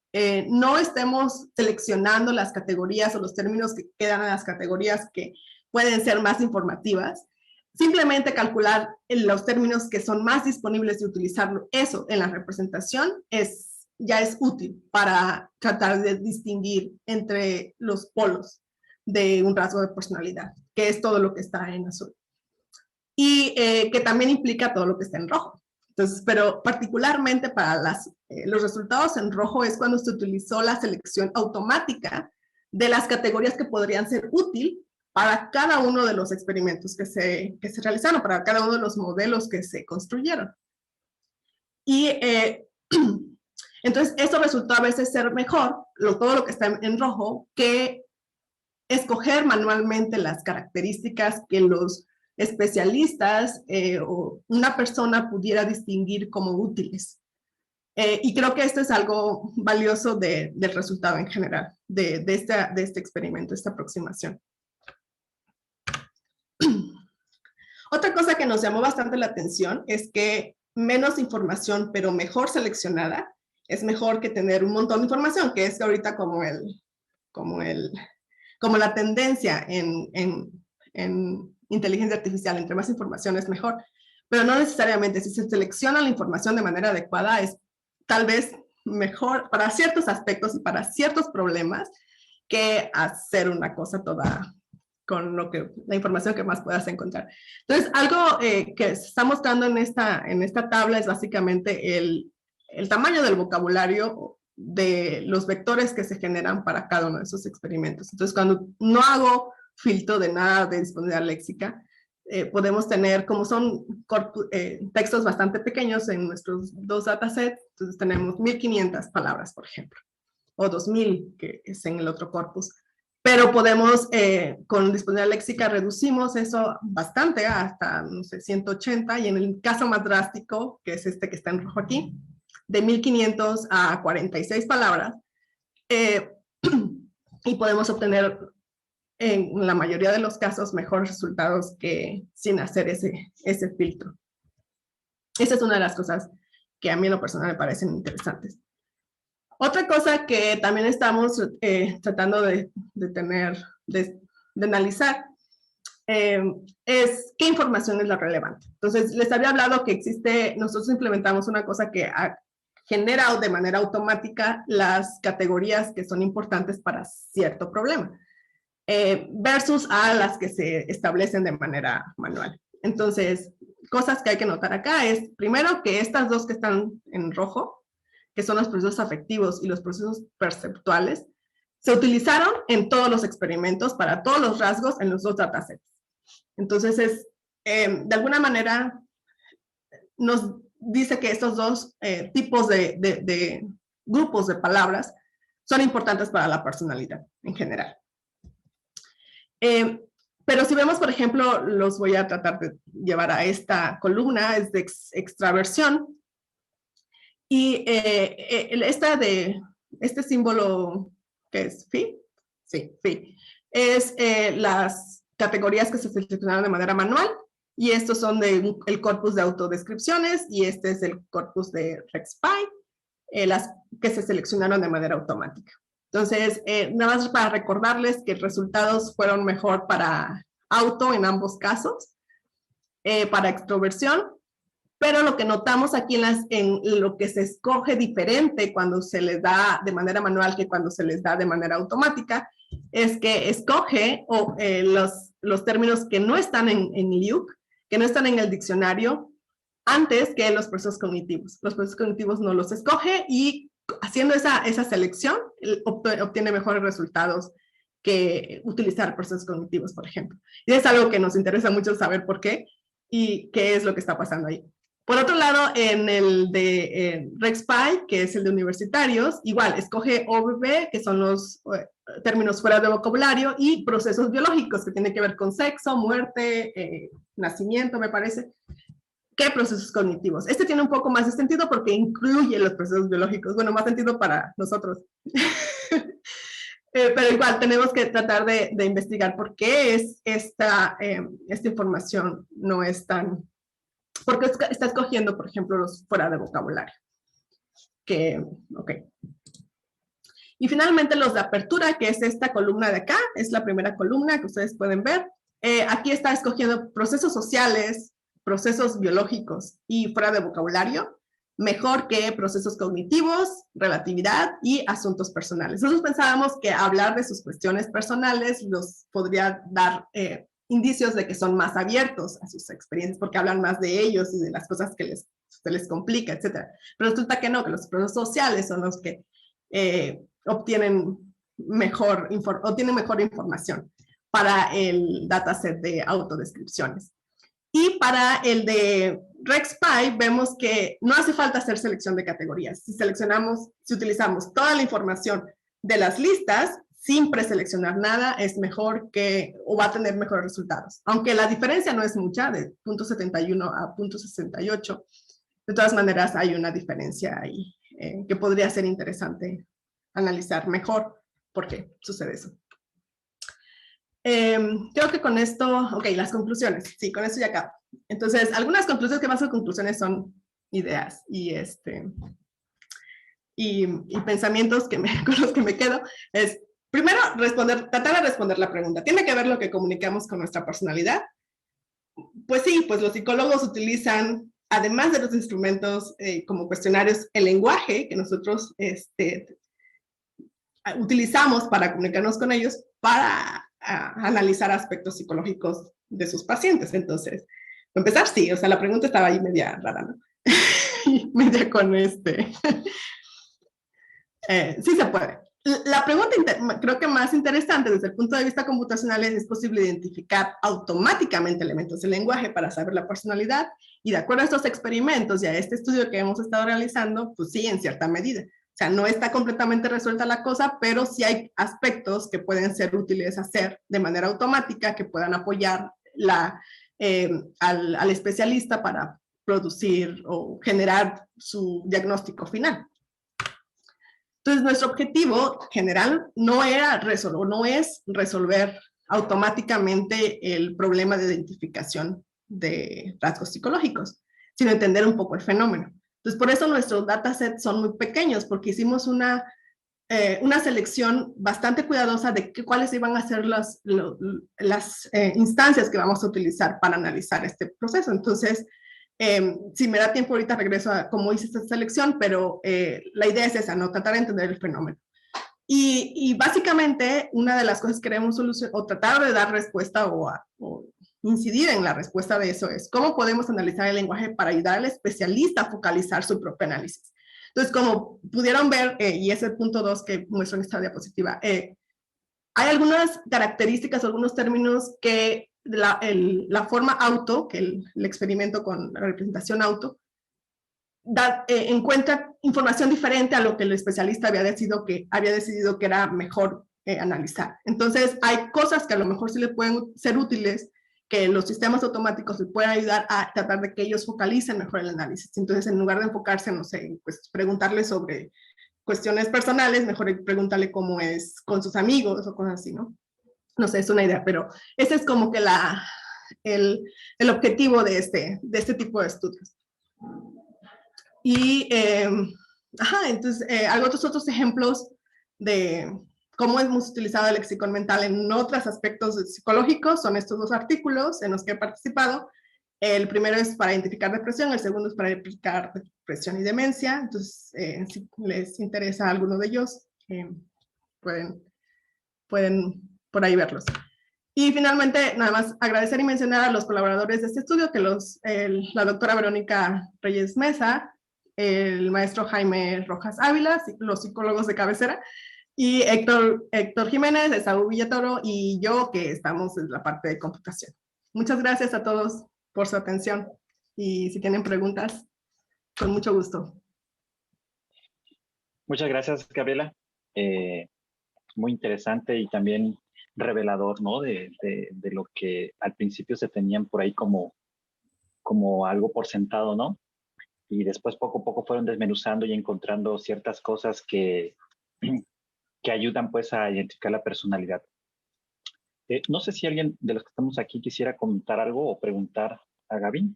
no estemos seleccionando las categorías o los términos que quedan en las categorías que pueden ser más informativas, simplemente calcular los términos que son más disponibles y utilizarlo eso en la representación ya es útil para tratar de distinguir entre los polos de un rasgo de personalidad, que es todo lo que está en azul. Y que también implica todo lo que está en rojo. Entonces, pero particularmente para los resultados en rojo es cuando se utilizó la selección automática de las categorías que podrían ser útil para cada uno de los experimentos que se realizaron, para cada uno de los modelos que se construyeron. Y entonces, eso resultó a veces ser mejor, todo lo que está en rojo, que escoger manualmente las características que los especialistas o una persona pudiera distinguir como útiles. Y creo que esto es algo valioso del resultado en general, de este experimento, esta aproximación. Otra cosa que nos llamó bastante la atención es que menos información, pero mejor seleccionada, es mejor que tener un montón de información, que es ahorita como la tendencia en inteligencia artificial, entre más información es mejor, pero no necesariamente. Si se selecciona la información de manera adecuada, es tal vez mejor para ciertos aspectos y para ciertos problemas que hacer una cosa toda con la información que más puedas encontrar. Entonces, algo que se está mostrando en esta tabla es básicamente el tamaño del vocabulario de los vectores que se generan para cada uno de esos experimentos. Entonces, cuando no hago filtro de nada de disponibilidad léxica, podemos tener, como son textos bastante pequeños en nuestros dos datasets, entonces tenemos 1500 palabras, por ejemplo, o 2000, que es en el otro corpus. Pero podemos, con disponibilidad léxica, reducimos eso bastante hasta, no sé, 180, y en el caso más drástico, que es este que está en rojo aquí, de 1500 a 46 palabras, y podemos obtener, en la mayoría de los casos, mejores resultados que sin hacer ese filtro. Esa es una de las cosas que a mí en lo personal me parecen interesantes. Otra cosa que también estamos tratando de analizar es qué información es la relevante. Entonces, les había hablado que nosotros implementamos una cosa que genera de manera automática las categorías que son importantes para cierto problema, versus a las que se establecen de manera manual. Entonces, cosas que hay que notar acá es, primero, que estas dos que están en rojo, que son los procesos afectivos y los procesos perceptuales, se utilizaron en todos los experimentos para todos los rasgos en los dos datasets. Entonces, de alguna manera, nos dice que estos dos tipos de grupos de palabras son importantes para la personalidad en general. Pero si vemos, por ejemplo, los voy a tratar de llevar a esta columna, es de extraversión. Y este símbolo, ¿qué es? ¿Phi? Sí, phi. Es las categorías que se seleccionaron de manera manual. Y estos son el corpus de autodescripciones y este es el corpus de RexPy, las que se seleccionaron de manera automática. Entonces, nada más para recordarles que los resultados fueron mejor para auto en ambos casos, para extroversión, pero lo que notamos aquí en lo que se escoge diferente cuando se les da de manera manual que cuando se les da de manera automática, es que escoge los términos que no están en LIUC, que no están en el diccionario, antes que los procesos cognitivos. Los procesos cognitivos no los escoge y haciendo esa selección obtiene mejores resultados que utilizar procesos cognitivos, por ejemplo. Y es algo que nos interesa mucho saber por qué y qué es lo que está pasando ahí. Por otro lado, en el de RexPy, que es el de universitarios, igual, escoge OVB, que son los términos fuera de vocabulario, y procesos biológicos, que tienen que ver con sexo, muerte, nacimiento, me parece. ¿Qué procesos cognitivos? Este tiene un poco más de sentido porque incluye los procesos biológicos. Bueno, más sentido para nosotros. Pero igual, tenemos que tratar de investigar por qué esta información no es tan... Porque está escogiendo, por ejemplo, los fuera de vocabulario. Ok. Y finalmente los de apertura, que es esta columna de acá, es la primera columna que ustedes pueden ver. Aquí está escogiendo procesos sociales, procesos biológicos y fuera de vocabulario, mejor que procesos cognitivos, relatividad y asuntos personales. Nosotros pensábamos que hablar de sus cuestiones personales los podría dar indicios de que son más abiertos a sus experiencias, porque hablan más de ellos y de las cosas que se les complica, etc. Pero resulta que no, que los procesos sociales son los que obtienen mejor información para el dataset de autodescripciones. Y para el de RexPy vemos que no hace falta hacer selección de categorías. Si utilizamos toda la información de las listas, sin preseleccionar nada, es mejor o va a tener mejores resultados. Aunque la diferencia no es mucha, de 0.71 a 0.68, de todas maneras hay una diferencia ahí que podría ser interesante analizar mejor por qué sucede eso. Creo que con esto, ok, las conclusiones, sí, con eso ya acabo. Entonces, algunas conclusiones, que más que conclusiones son ideas y pensamientos con los que me quedo, es primero tratar de responder la pregunta. ¿Tiene que ver lo que comunicamos con nuestra personalidad? Pues sí, pues los psicólogos utilizan, además de los instrumentos como cuestionarios, el lenguaje que nosotros utilizamos para comunicarnos con ellos para analizar aspectos psicológicos de sus pacientes. Entonces, para empezar, sí, o sea, la pregunta estaba ahí media rara, ¿no? Media con sí se puede. La pregunta creo que más interesante desde el punto de vista computacional es posible identificar automáticamente elementos del lenguaje para saber la personalidad, y de acuerdo a estos experimentos y a este estudio que hemos estado realizando, pues sí, en cierta medida. O sea, no está completamente resuelta la cosa, pero sí hay aspectos que pueden ser útiles hacer de manera automática, que puedan apoyar al especialista para producir o generar su diagnóstico final. Entonces, nuestro objetivo general no es resolver automáticamente el problema de identificación de rasgos psicológicos, sino entender un poco el fenómeno. Entonces, por eso nuestros datasets son muy pequeños, porque hicimos una selección bastante cuidadosa de cuáles iban a ser las instancias que vamos a utilizar para analizar este proceso. Entonces, si me da tiempo ahorita regreso a cómo hice esta selección, pero la idea es esa, ¿no? Tratar de entender el fenómeno. Y básicamente una de las cosas que queremos solucionar o tratar de dar respuesta o incidir en la respuesta de eso es cómo podemos analizar el lenguaje para ayudar al especialista a focalizar su propio análisis. Entonces, como pudieron ver, y es el punto 2 que muestro en esta diapositiva, hay algunas características, algunos términos que la forma auto, que el experimento con la representación auto, encuentra información diferente a lo que el especialista había decidido que era mejor analizar. Entonces, hay cosas que a lo mejor sí le pueden ser útiles, que los sistemas automáticos le pueden ayudar a tratar de que ellos focalicen mejor el análisis. Entonces, en lugar de enfocarse, no sé, pues preguntarle sobre cuestiones personales, mejor preguntarle cómo es con sus amigos o cosas así, ¿no? No sé, es una idea, pero ese es como que el objetivo de este tipo de estudios. Y, entonces, otros ejemplos de cómo hemos utilizado el lexicón mental en otros aspectos psicológicos son estos dos artículos en los que he participado. El primero es para identificar depresión, el segundo es para identificar depresión y demencia. Entonces, si les interesa alguno de ellos, pueden por ahí verlos. Y finalmente, nada más agradecer y mencionar a los colaboradores de este estudio, que la doctora Verónica Reyes Mesa, el maestro Jaime Rojas Ávila, los psicólogos de cabecera, y Héctor Jiménez, Esaú Villatoro y yo, que estamos en la parte de computación. Muchas gracias a todos por su atención, y si tienen preguntas, con mucho gusto. Muchas gracias, Gabriela. Muy interesante y también revelador, ¿no? De lo que al principio se tenían por ahí como algo por sentado, ¿no? Y después poco a poco fueron desmenuzando y encontrando ciertas cosas que ayudan pues a identificar la personalidad. No sé si alguien de los que estamos aquí quisiera comentar algo o preguntar a Gaby.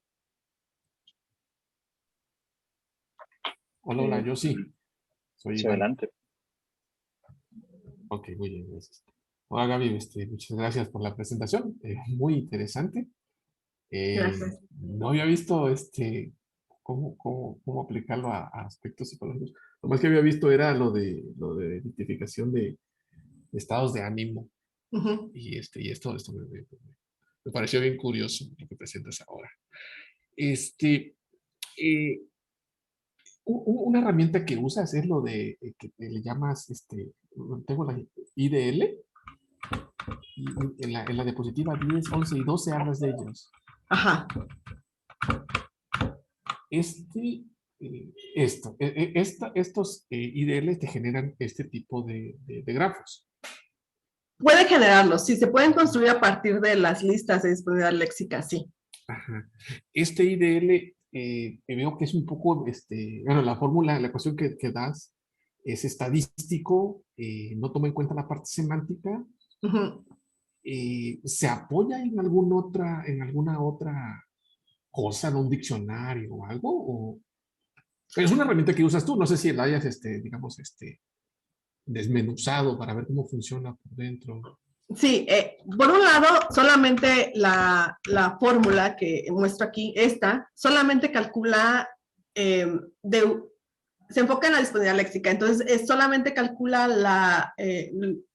Hola, yo sí. Soy sí, Iván. Adelante. Ok, muy bien, gracias. Hola Gaby, muchas gracias por la presentación, muy interesante. Gracias. No había visto cómo aplicarlo a aspectos psicológicos. Lo más que había visto era lo de identificación de estados de ánimo. Y esto me pareció bien curioso lo que presentas ahora. Una herramienta que usas es lo de que le llamas, tengo la IDL, y en la diapositiva 10, 11 y 12 hablas de ellos. Ajá. Estos IDL te generan este tipo de grafos. Puede generarlos, sí, se pueden construir a partir de las listas de disponibilidad léxica, sí. Ajá. Este IDL, veo que es un poco, bueno, la fórmula, la ecuación que das es estadístico, no toma en cuenta la parte semántica. ¿Se apoya en alguna otra cosa, en un diccionario o algo? ¿O es una herramienta que usas tú? No sé si la hayas, digamos, desmenuzado para ver cómo funciona por dentro. Sí, por un lado, solamente la fórmula que muestro aquí, solamente calcula, se enfoca en la disponibilidad léxica, entonces solamente calcula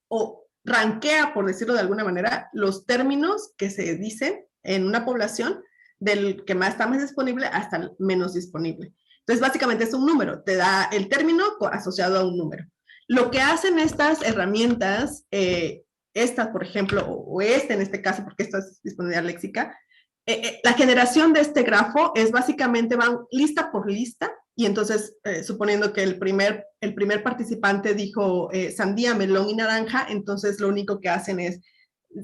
o rankea, por decirlo de alguna manera, los términos que se dicen en una población, del que más está más disponible hasta el menos disponible. Entonces, básicamente es un número, te da el término asociado a un número. Lo que hacen estas herramientas, esta, por ejemplo, o en este caso, porque esto es disponibilidad léxica, la generación de este grafo es básicamente van lista por lista, y entonces, suponiendo que el primer participante dijo sandía, melón y naranja, entonces lo único que hacen es,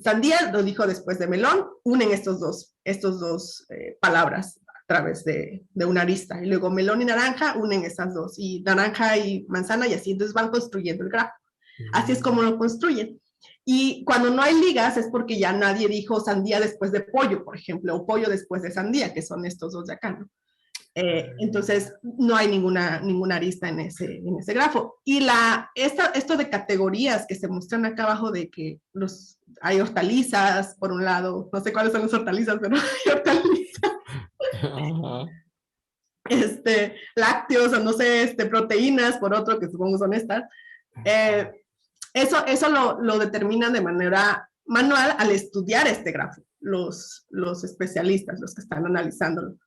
sandía lo dijo después de melón, unen estos dos palabras a través de una arista, y luego melón y naranja unen esas dos, y naranja y manzana, y así, entonces van construyendo el grafo. Así es como lo construyen. Y cuando no hay ligas es porque ya nadie dijo sandía después de pollo, por ejemplo, o pollo después de sandía, que son estos dos de acá, ¿no? Entonces, no hay ninguna arista en ese grafo. Y esto de categorías que se muestran acá abajo, de que hay hortalizas, por un lado, no sé cuáles son las hortalizas, pero hay hortalizas. Lácteos, o no sé, proteínas, por otro, que supongo son estas. Eso lo determinan de manera manual al estudiar este grafo, los especialistas, los que están analizándolo.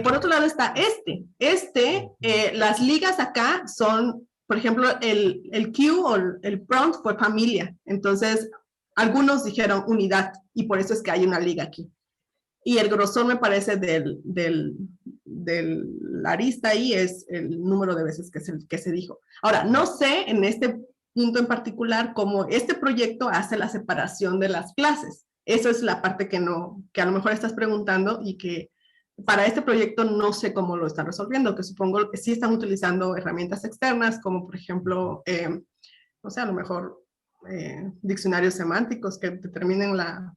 Por otro lado está las ligas acá son, por ejemplo, el Q o el prompt fue familia, entonces algunos dijeron unidad, y por eso es que hay una liga aquí. Y el grosor, me parece, del arista ahí es el número de veces que se dijo. Ahora, no sé en este punto en particular, cómo este proyecto hace la separación de las clases. Esa es la parte que a lo mejor estás preguntando y que para este proyecto no sé cómo lo están resolviendo, que supongo que sí están utilizando herramientas externas, como por ejemplo, no sé, a lo mejor diccionarios semánticos que determinen la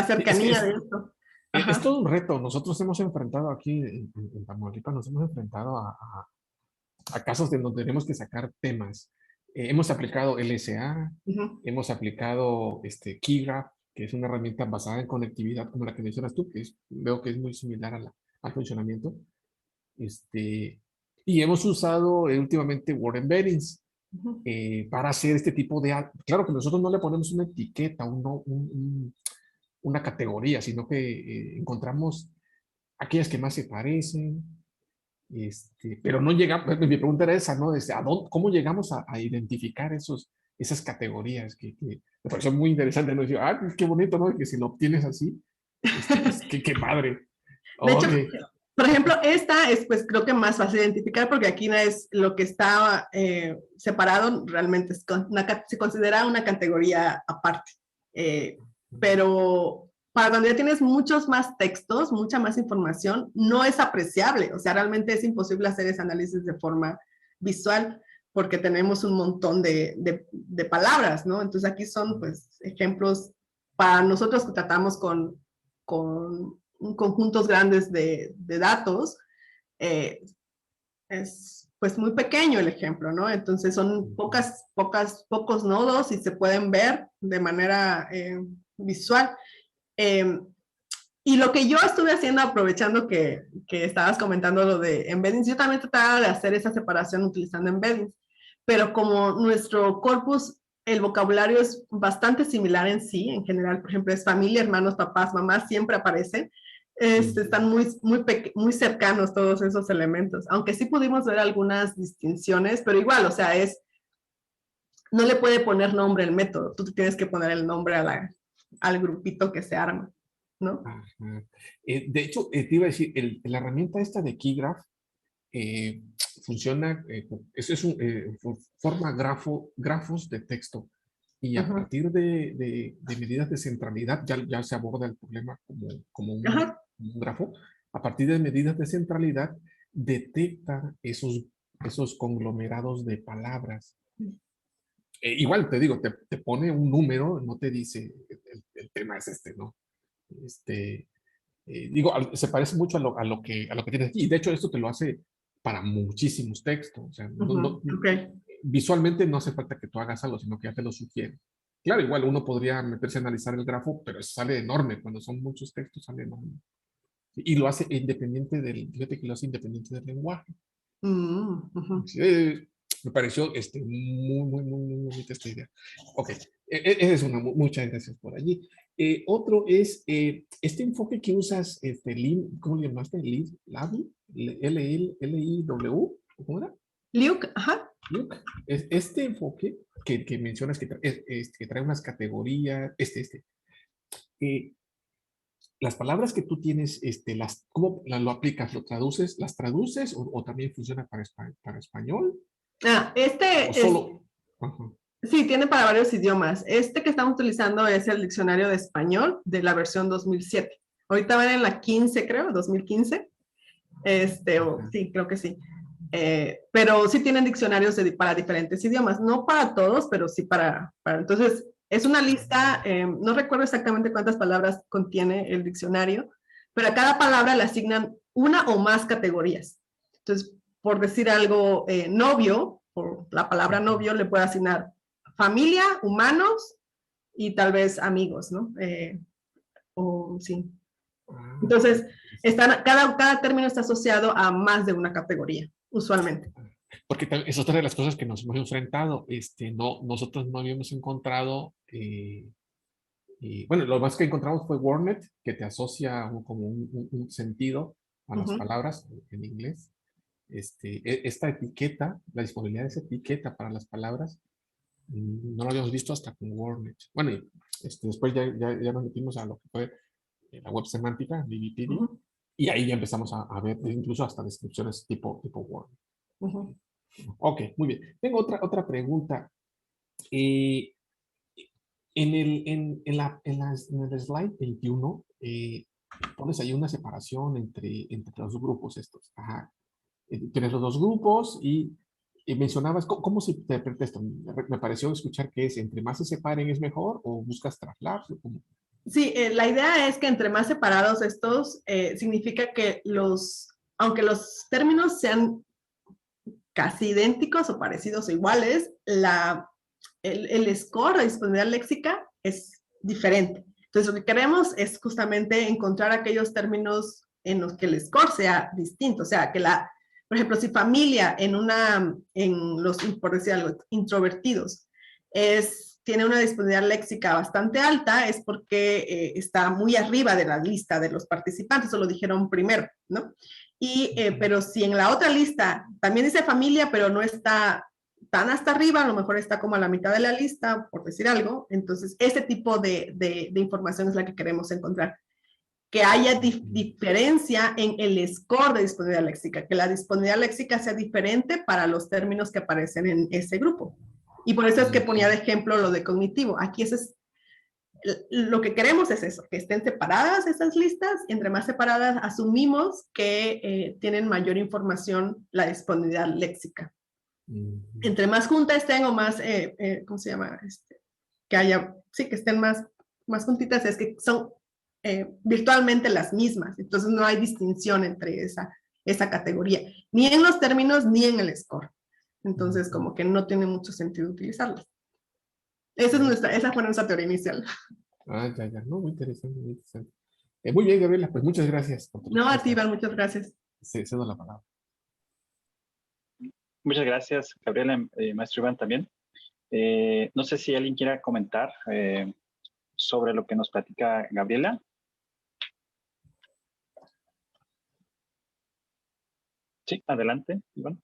cercanía de esto. Es todo un reto. Nosotros hemos enfrentado aquí en Tamaulipas, nos hemos enfrentado a casos de donde tenemos que sacar temas. Hemos aplicado LSA, hemos aplicado Keygraph, que es una herramienta basada en conectividad como la que mencionas tú, que veo que es muy similar al funcionamiento. Y hemos usado últimamente Word Embeddings para hacer este tipo de... Claro que nosotros no le ponemos una etiqueta, una categoría, sino que encontramos aquellas que más se parecen, pero no llegamos, mi pregunta era esa, ¿no? ¿Cómo llegamos a identificar esas categorías? Que me pareció muy interesante, ¿no? Decir, pues qué bonito, ¿no? Que si lo obtienes así, pues, qué padre. De hecho, por ejemplo, esta es, pues, creo que más fácil de identificar porque aquí es lo que está separado, realmente se considera una categoría aparte. Pero para cuando ya tienes muchos más textos, mucha más información, no es apreciable. O sea, realmente es imposible hacer ese análisis de forma visual porque tenemos un montón de palabras, ¿no? Entonces aquí son, pues, ejemplos para nosotros que tratamos con conjuntos grandes de datos, es pues muy pequeño el ejemplo, ¿no? Entonces son pocos nodos y se pueden ver de manera visual. Y lo que yo estuve haciendo, aprovechando que estabas comentando lo de embeddings, yo también trataba de hacer esa separación utilizando embeddings, pero como nuestro corpus, el vocabulario es bastante similar en sí, en general, por ejemplo, es familia, hermanos, papás, mamás, siempre aparecen, están muy cercanos todos esos elementos, aunque sí pudimos ver algunas distinciones, pero igual, o sea, no le puede poner nombre el método, tú tienes que poner el nombre al grupito que se arma, ¿no? De hecho, te iba a decir, la herramienta esta de Keygraph funciona, forma grafos de texto y a partir de medidas de centralidad ya se aborda el problema como un grafo. A partir de medidas de centralidad detecta esos conglomerados de palabras. Igual te digo, te pone un número, no te dice el tema es ¿no? Digo, se parece mucho a lo que tienes aquí. Y de hecho, esto te lo hace para muchísimos textos. O sea, visualmente no hace falta que tú hagas algo, sino que ya te lo sugiere. Claro, igual uno podría meterse a analizar el grafo, pero sale enorme. Cuando son muchos textos, sale enorme. Y lo hace independiente fíjate que lo hace independiente del lenguaje. Me pareció muy bonita esta idea. Ok, esa es una. Muchas gracias por allí. Otro es este enfoque que usas, ¿cómo le llamaste? ¿Lavi? L-I-W, ¿cómo era? Luke, ajá. Luke. Este enfoque que mencionas que trae unas categorías, las palabras que tú tienes, ¿cómo lo aplicas? ¿Lo traduces? ¿Las traduces o también funciona para español? Solo... Sí, tiene para varios idiomas. Este que estamos utilizando es el diccionario de español de la versión 2007. Ahorita van en la 15, creo, 2015. Sí, creo que sí. Pero sí tienen diccionarios para diferentes idiomas. No para todos, pero sí para entonces, es una lista, no recuerdo exactamente cuántas palabras contiene el diccionario, pero a cada palabra le asignan una o más categorías. Entonces, por decir algo, novio, por la palabra novio, le puede asignar familia, humanos y tal vez amigos, ¿no? Sí. Entonces, cada término está asociado a más de una categoría, usualmente. Porque es otra de las cosas que nos hemos enfrentado. Nosotros no habíamos encontrado, bueno, lo más que encontramos fue WordNet, que te asocia como un sentido a las palabras en inglés. Esta etiqueta, la disponibilidad de esa etiqueta para las palabras, no lo habíamos visto hasta con WordNet. Bueno, después ya nos metimos a lo que fue la web semántica, DBPD, y ahí ya empezamos a ver incluso hasta descripciones tipo Word. Ok, muy bien. Tengo otra pregunta. En el slide 21, pones ahí una separación entre los grupos estos. Ajá. Tienes los dos grupos y mencionabas, ¿cómo se interpreta esto? Me pareció escuchar que es entre más se separen es mejor o buscas trasladarse. Sí, la idea es que entre más separados estos, significa que aunque los términos sean casi idénticos o parecidos o iguales, el score de disponibilidad léxica es diferente. Entonces, lo que queremos es justamente encontrar aquellos términos en los que el score sea distinto. O sea, que por ejemplo, si familia por decir algo, introvertidos, tiene una disponibilidad léxica bastante alta, es porque está muy arriba de la lista de los participantes, eso lo dijeron primero, ¿no? Pero si en la otra lista también dice familia, pero no está tan hasta arriba, a lo mejor está como a la mitad de la lista, por decir algo, entonces ese tipo de información es la que queremos encontrar. Que haya diferencia en el score de disponibilidad léxica, que la disponibilidad léxica sea diferente para los términos que aparecen en ese grupo. Y por eso es que ponía de ejemplo lo de cognitivo. Aquí lo que queremos es eso, que estén separadas esas listas, entre más separadas asumimos que tienen mayor información la disponibilidad léxica. Entre más juntas estén o más, ¿cómo se llama? Que estén más juntitas, es que son virtualmente las mismas, entonces no hay distinción entre esa categoría, ni en los términos ni en el score. Entonces como que no tiene mucho sentido utilizarlas. Esa fue nuestra teoría inicial. Ya. No, muy interesante, muy interesante. Muy bien, Gabriela, pues muchas gracias. No, a ti, Iván, muchas gracias. Sí, cedo la palabra. Muchas gracias, Gabriela, maestro Iván también. No sé si alguien quiera comentar sobre lo que nos platica Gabriela. Sí, adelante, Iván.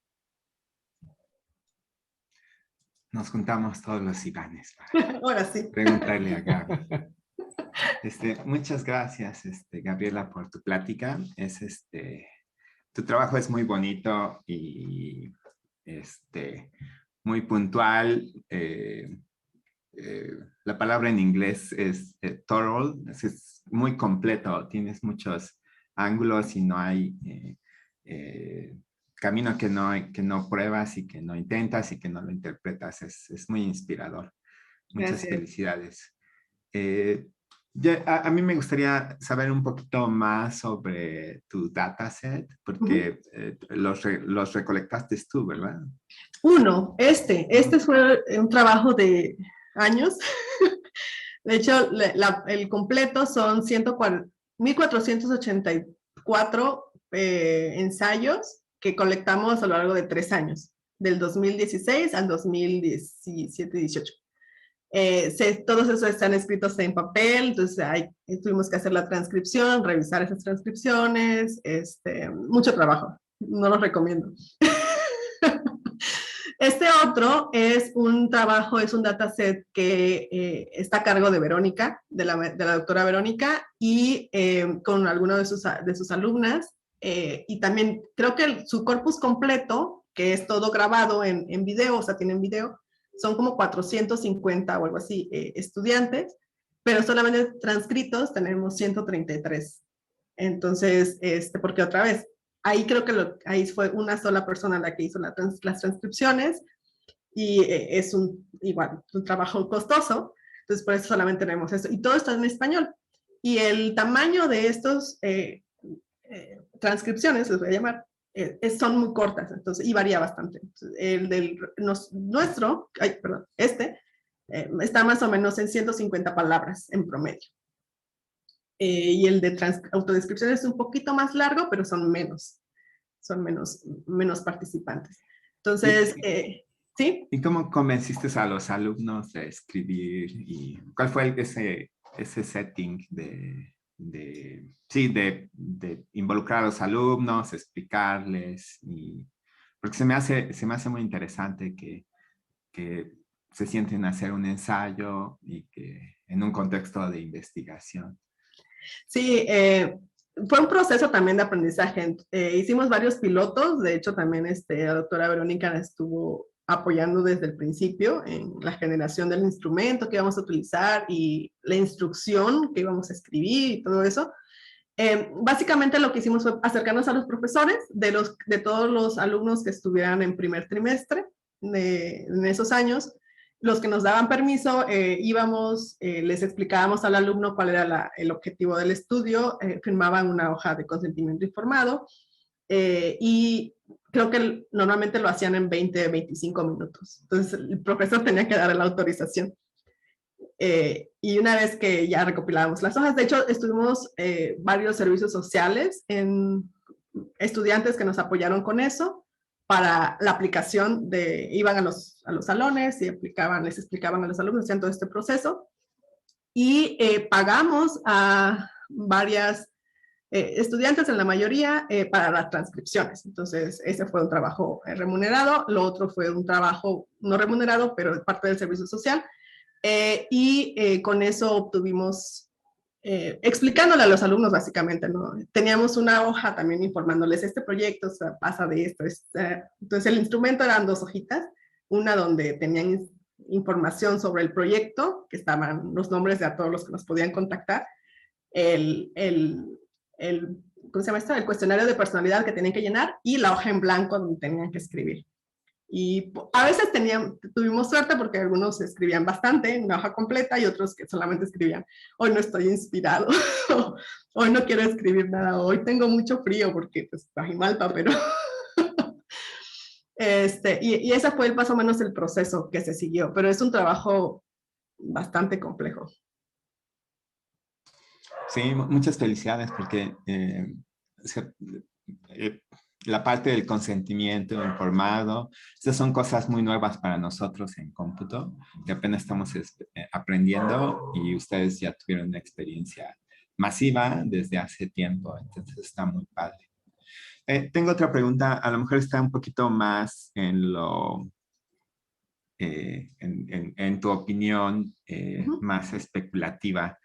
Nos juntamos todos los Ivanes para ahora sí preguntarle a Gaby. Muchas gracias, Gabriela, por tu plática. Tu trabajo es muy bonito y muy puntual. La palabra en inglés es thorough, es muy completo. Tienes muchos ángulos y no hay camino que no pruebas y que no intentas y que no lo interpretas. Es muy inspirador. Muchas Gracias. Felicidades. A mí me gustaría saber un poquito más sobre tu dataset, porque los recolectaste tú, ¿verdad? Este fue un trabajo de años. De hecho, el completo son 1.484 ensayos que colectamos a lo largo de 3 años, del 2016 al 2017-18. Todos esos están escritos en papel, entonces tuvimos que hacer la transcripción, revisar esas transcripciones, mucho trabajo, no los recomiendo. Este otro es un trabajo, es un dataset que está a cargo de Verónica, de la doctora Verónica, y con alguna de sus alumnas, y también creo que su corpus completo, que es todo grabado en video, o sea, tienen video, son como 450 o algo así estudiantes, pero solamente transcritos tenemos 133. Entonces, porque otra vez, ahí creo que ahí fue una sola persona la que hizo las transcripciones y es un trabajo costoso, entonces por eso solamente tenemos eso. Y todo está en español. Y el tamaño de estos transcripciones, les voy a llamar, son muy cortas, entonces, y varía bastante. Entonces, nuestro, está más o menos en 150 palabras en promedio. Y el de autodescripción es un poquito más largo, pero son menos participantes. Entonces, ¿sí? ¿Y cómo convenciste a los alumnos de escribir? ¿Y cuál fue ese setting de involucrar a los alumnos, explicarles? Porque se me hace muy interesante que se sienten a hacer un ensayo y que en un contexto de investigación. Sí, fue un proceso también de aprendizaje. Hicimos varios pilotos, de hecho también la doctora Verónica estuvo apoyando desde el principio en la generación del instrumento que íbamos a utilizar y la instrucción que íbamos a escribir y todo eso. Básicamente lo que hicimos fue acercarnos a los profesores de todos los alumnos que estuvieran en primer trimestre en esos años. Los que nos daban permiso, íbamos, les explicábamos al alumno cuál era el objetivo del estudio, firmaban una hoja de consentimiento informado y creo que normalmente lo hacían en 20, 25 minutos. Entonces el profesor tenía que dar la autorización. Y una vez que ya recopilábamos las hojas, de hecho estuvimos varios servicios sociales en estudiantes que nos apoyaron con eso para la aplicación iban a los salones y les explicaban a los alumnos, hacían todo este proceso y pagamos a varias estudiantes, en la mayoría, para las transcripciones. Entonces ese fue un trabajo remunerado, lo otro fue un trabajo no remunerado, pero parte del servicio social. Con eso obtuvimos, explicándole a los alumnos básicamente, ¿no? Teníamos una hoja también informándoles, este proyecto pasa de esto. Entonces el instrumento eran 2 hojitas, una donde tenían información sobre el proyecto, que estaban los nombres de a todos los que nos podían contactar, ¿cómo se llama esto? El cuestionario de personalidad que tenían que llenar y la hoja en blanco donde tenían que escribir. Y a veces tuvimos suerte porque algunos escribían bastante en una hoja completa y otros que solamente escribían, hoy no estoy inspirado, hoy no quiero escribir nada, hoy tengo mucho frío porque pues Tajimalpa, pero... y ese fue más o menos el proceso que se siguió, pero es un trabajo bastante complejo. Sí, muchas felicidades porque la parte del consentimiento informado, estas son cosas muy nuevas para nosotros en cómputo, que apenas estamos aprendiendo y ustedes ya tuvieron una experiencia masiva desde hace tiempo, entonces está muy padre. Tengo otra pregunta, a lo mejor está un poquito más en tu opinión más especulativa.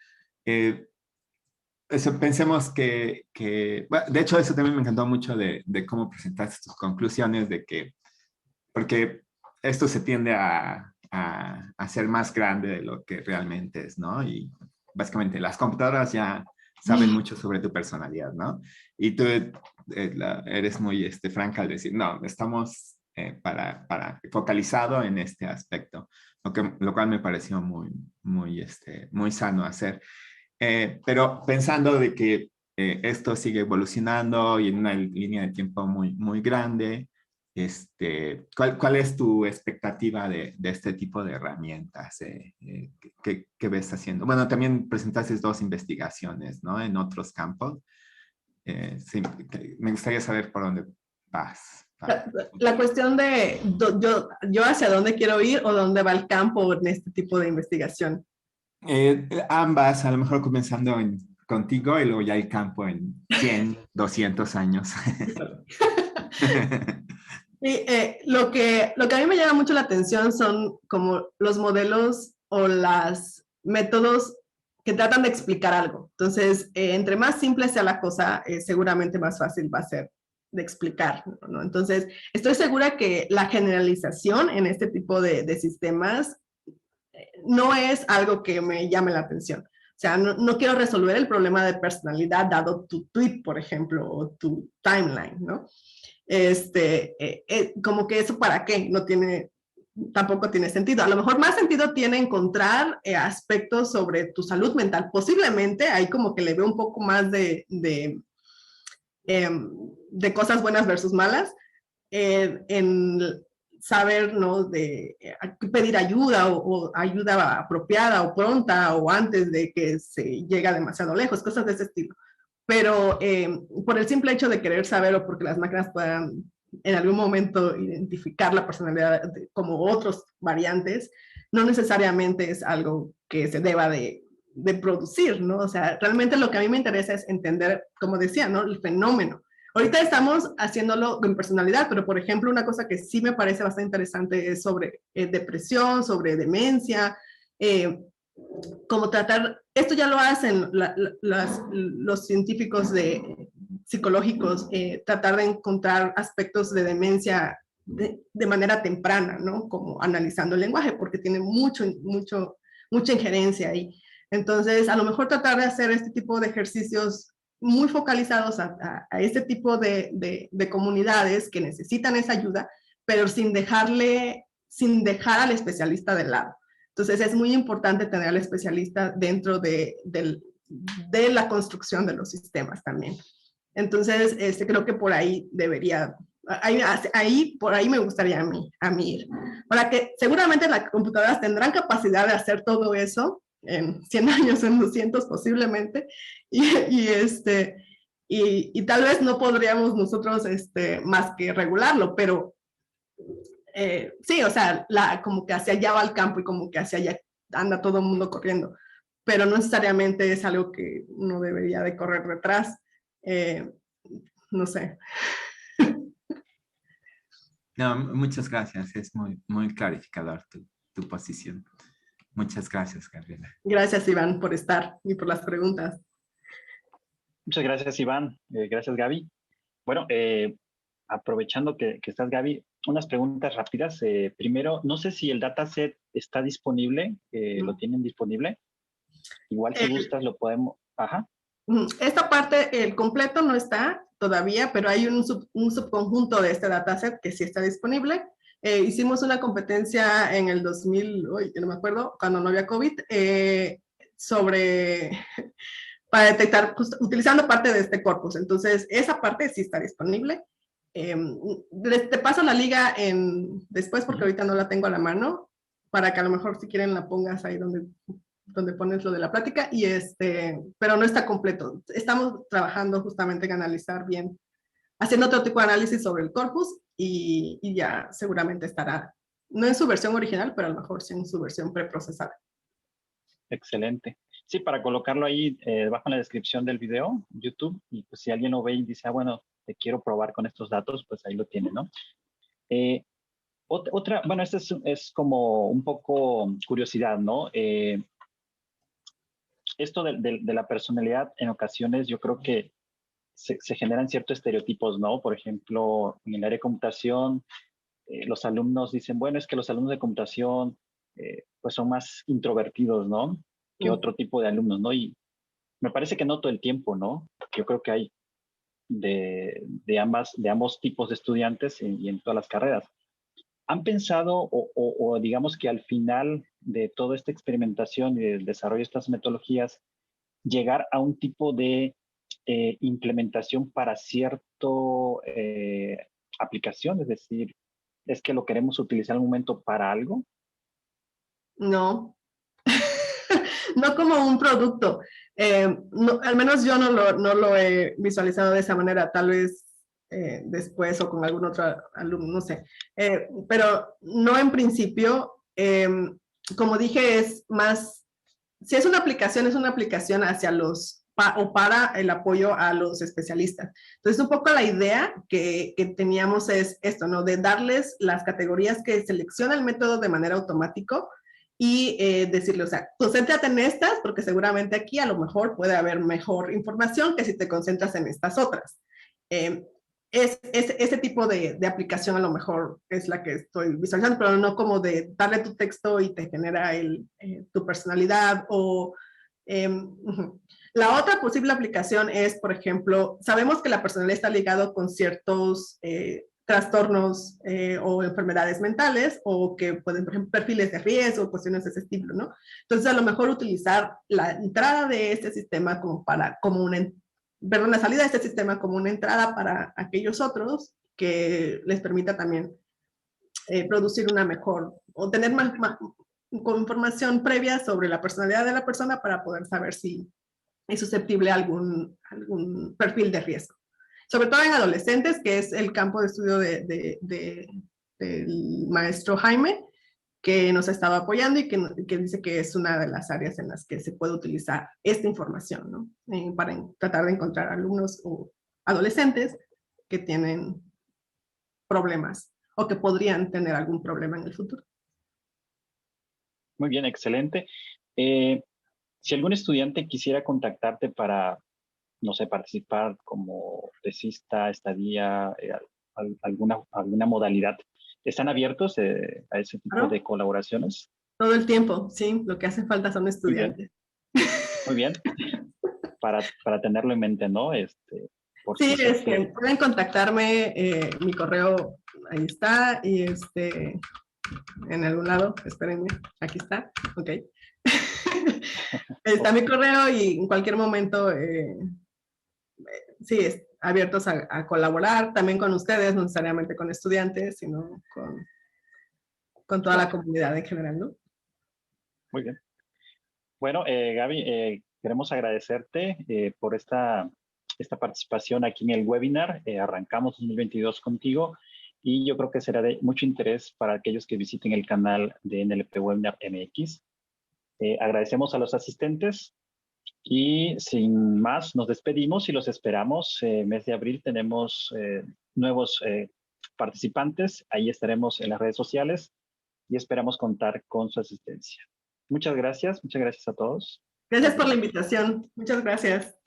Pensemos bueno, de hecho eso también me encantó mucho de cómo presentaste tus conclusiones, porque esto se tiende a ser más grande de lo que realmente es, ¿no? Y básicamente las computadoras ya saben mucho sobre tu personalidad, ¿no? Y tú eres muy franca al decir, no, estamos focalizado en este aspecto, lo cual me pareció muy sano hacer. Pero pensando de que esto sigue evolucionando y en una línea de tiempo muy, muy grande, ¿cuál es tu expectativa de este tipo de herramientas? ¿Qué ves haciendo? Bueno, también presentaste 2 investigaciones, ¿no? En otros campos. Sí, me gustaría saber por dónde vas. La cuestión de yo hacia dónde quiero ir o dónde va el campo en este tipo de investigación. Ambas, a lo mejor comenzando contigo y luego ya el campo en 100, 200 años. Sí, lo que a mí me llama mucho la atención son como los modelos o los métodos que tratan de explicar algo. Entonces, entre más simple sea la cosa, seguramente más fácil va a ser de explicar, ¿no? Entonces, estoy segura que la generalización en este tipo de sistemas no es algo que me llame la atención. O sea, no quiero resolver el problema de personalidad dado tu tweet, por ejemplo, o tu timeline, ¿no? Como que eso para qué, tampoco tiene sentido. A lo mejor más sentido tiene encontrar aspectos sobre tu salud mental. Posiblemente ahí como que le veo un poco más de cosas buenas versus malas, en saber, ¿no? De pedir ayuda o ayuda apropiada o pronta o antes de que se llegue demasiado lejos, cosas de ese estilo. Pero por el simple hecho de querer saber o porque las máquinas puedan en algún momento identificar la personalidad como otros variantes, no necesariamente es algo que se deba de producir, ¿no? O sea, realmente lo que a mí me interesa es entender, como decía, ¿no? El fenómeno. Ahorita estamos haciéndolo con personalidad, pero por ejemplo, una cosa que sí me parece bastante interesante es sobre depresión, sobre demencia, como tratar, esto ya lo hacen los científicos psicológicos, tratar de encontrar aspectos de demencia de manera temprana, ¿no? Como analizando el lenguaje, porque tiene mucha injerencia ahí. Entonces, a lo mejor tratar de hacer este tipo de ejercicios muy focalizados a este tipo de comunidades que necesitan esa ayuda, pero sin dejar al especialista de lado. Entonces, es muy importante tener al especialista dentro de la construcción de los sistemas también. Entonces, creo que por ahí debería, por ahí me gustaría a mí ir. Ahora que seguramente las computadoras tendrán capacidad de hacer todo eso en 100 años, en 200 posiblemente, y tal vez no podríamos nosotros más que regularlo, pero sí, o sea, como que hacia allá va el campo y como que hacia allá anda todo el mundo corriendo, pero no necesariamente es algo que uno debería de correr detrás. No sé. No, muchas gracias. Es muy, muy clarificador tu posición. Muchas gracias, Gabriela. Gracias, Iván, por estar y por las preguntas. Muchas gracias, Iván. Gracias, Gaby. Bueno, aprovechando que estás, Gaby, unas preguntas rápidas. Primero, no sé si el dataset está disponible, ¿lo tienen disponible? Igual si gustas lo podemos... Ajá. Esta parte, el completo no está todavía, pero hay un subconjunto de este dataset que sí está disponible. Hicimos una competencia en el 2000, no me acuerdo, cuando no había COVID, para detectar, utilizando parte de este corpus. Entonces, esa parte sí está disponible. Te paso la liga después, porque ahorita no la tengo a la mano, para que a lo mejor si quieren la pongas ahí donde pones lo de la plática, pero no está completo. Estamos trabajando justamente en analizar bien, haciendo otro tipo de análisis sobre el corpus, y ya seguramente estará, no en su versión original, pero a lo mejor sí en su versión preprocesada. Excelente. Sí, para colocarlo ahí bajo en la descripción del video, YouTube, y pues si alguien lo ve y dice, bueno, te quiero probar con estos datos, pues ahí lo tiene, ¿no? Bueno, esto es como un poco curiosidad, ¿no? Esto de la personalidad, en ocasiones yo creo que se generan ciertos estereotipos, ¿no? Por ejemplo, en el área de computación, los alumnos dicen, bueno, es que los alumnos de computación pues son más introvertidos, ¿no? Que otro tipo de alumnos, ¿no? Y me parece que no todo el tiempo, ¿no? Yo creo que hay de ambos tipos de estudiantes y en todas las carreras. ¿Han pensado o digamos que al final de toda esta experimentación y del desarrollo de estas metodologías, llegar a un tipo de implementación para cierto aplicación? Es decir, ¿es que lo queremos utilizar en un momento para algo? No. No como un producto. No, al menos yo no lo he visualizado de esa manera, tal vez después o con algún otro alumno, no sé. Pero no en principio. Como dije, es más, si es una aplicación hacia o para el apoyo a los especialistas. Entonces, un poco la idea que teníamos es esto, ¿no? De darles las categorías que selecciona el método de manera automática y decirle, o sea, concéntrate en estas, porque seguramente aquí a lo mejor puede haber mejor información que si te concentras en estas otras. Ese tipo de aplicación a lo mejor es la que estoy visualizando, pero no como de darle tu texto y te genera tu personalidad o... La otra posible aplicación es, por ejemplo, sabemos que la personalidad está ligado con ciertos trastornos o enfermedades mentales, o que pueden, por ejemplo, perfiles de riesgo, cuestiones de ese estilo, ¿no? Entonces, a lo mejor utilizar la entrada de este sistema la salida de este sistema como una entrada para aquellos otros que les permita también producir una mejor, o tener más con información previa sobre la personalidad de la persona para poder saber si es susceptible a algún perfil de riesgo. Sobre todo en adolescentes, que es el campo de estudio del maestro Jaime, que nos estaba apoyando y que dice que es una de las áreas en las que se puede utilizar esta información, ¿no? Para tratar de encontrar alumnos o adolescentes que tienen problemas o que podrían tener algún problema en el futuro. Muy bien, excelente. Si algún estudiante quisiera contactarte para, no sé, participar como tesista, estadía, alguna modalidad, ¿Están abiertos a ese tipo de colaboraciones? Todo el tiempo, sí. Lo que hace falta son estudiantes. Muy bien. Para tenerlo en mente, ¿no? Sí, pueden contactarme, mi correo ahí está, y en algún lado, espérenme, aquí está, ok. Está mi correo y en cualquier momento, sí, abiertos a colaborar, también con ustedes, no necesariamente con estudiantes, sino con toda la comunidad en general, ¿no? Muy bien. Bueno, Gaby, queremos agradecerte por esta participación aquí en el webinar. Arrancamos 2022 contigo y yo creo que será de mucho interés para aquellos que visiten el canal de NLP Webinar MX. Agradecemos a los asistentes y sin más nos despedimos y los esperamos. Mes de abril tenemos nuevos participantes. Ahí estaremos en las redes sociales y esperamos contar con su asistencia. Muchas gracias a todos. Gracias por la invitación. Muchas gracias.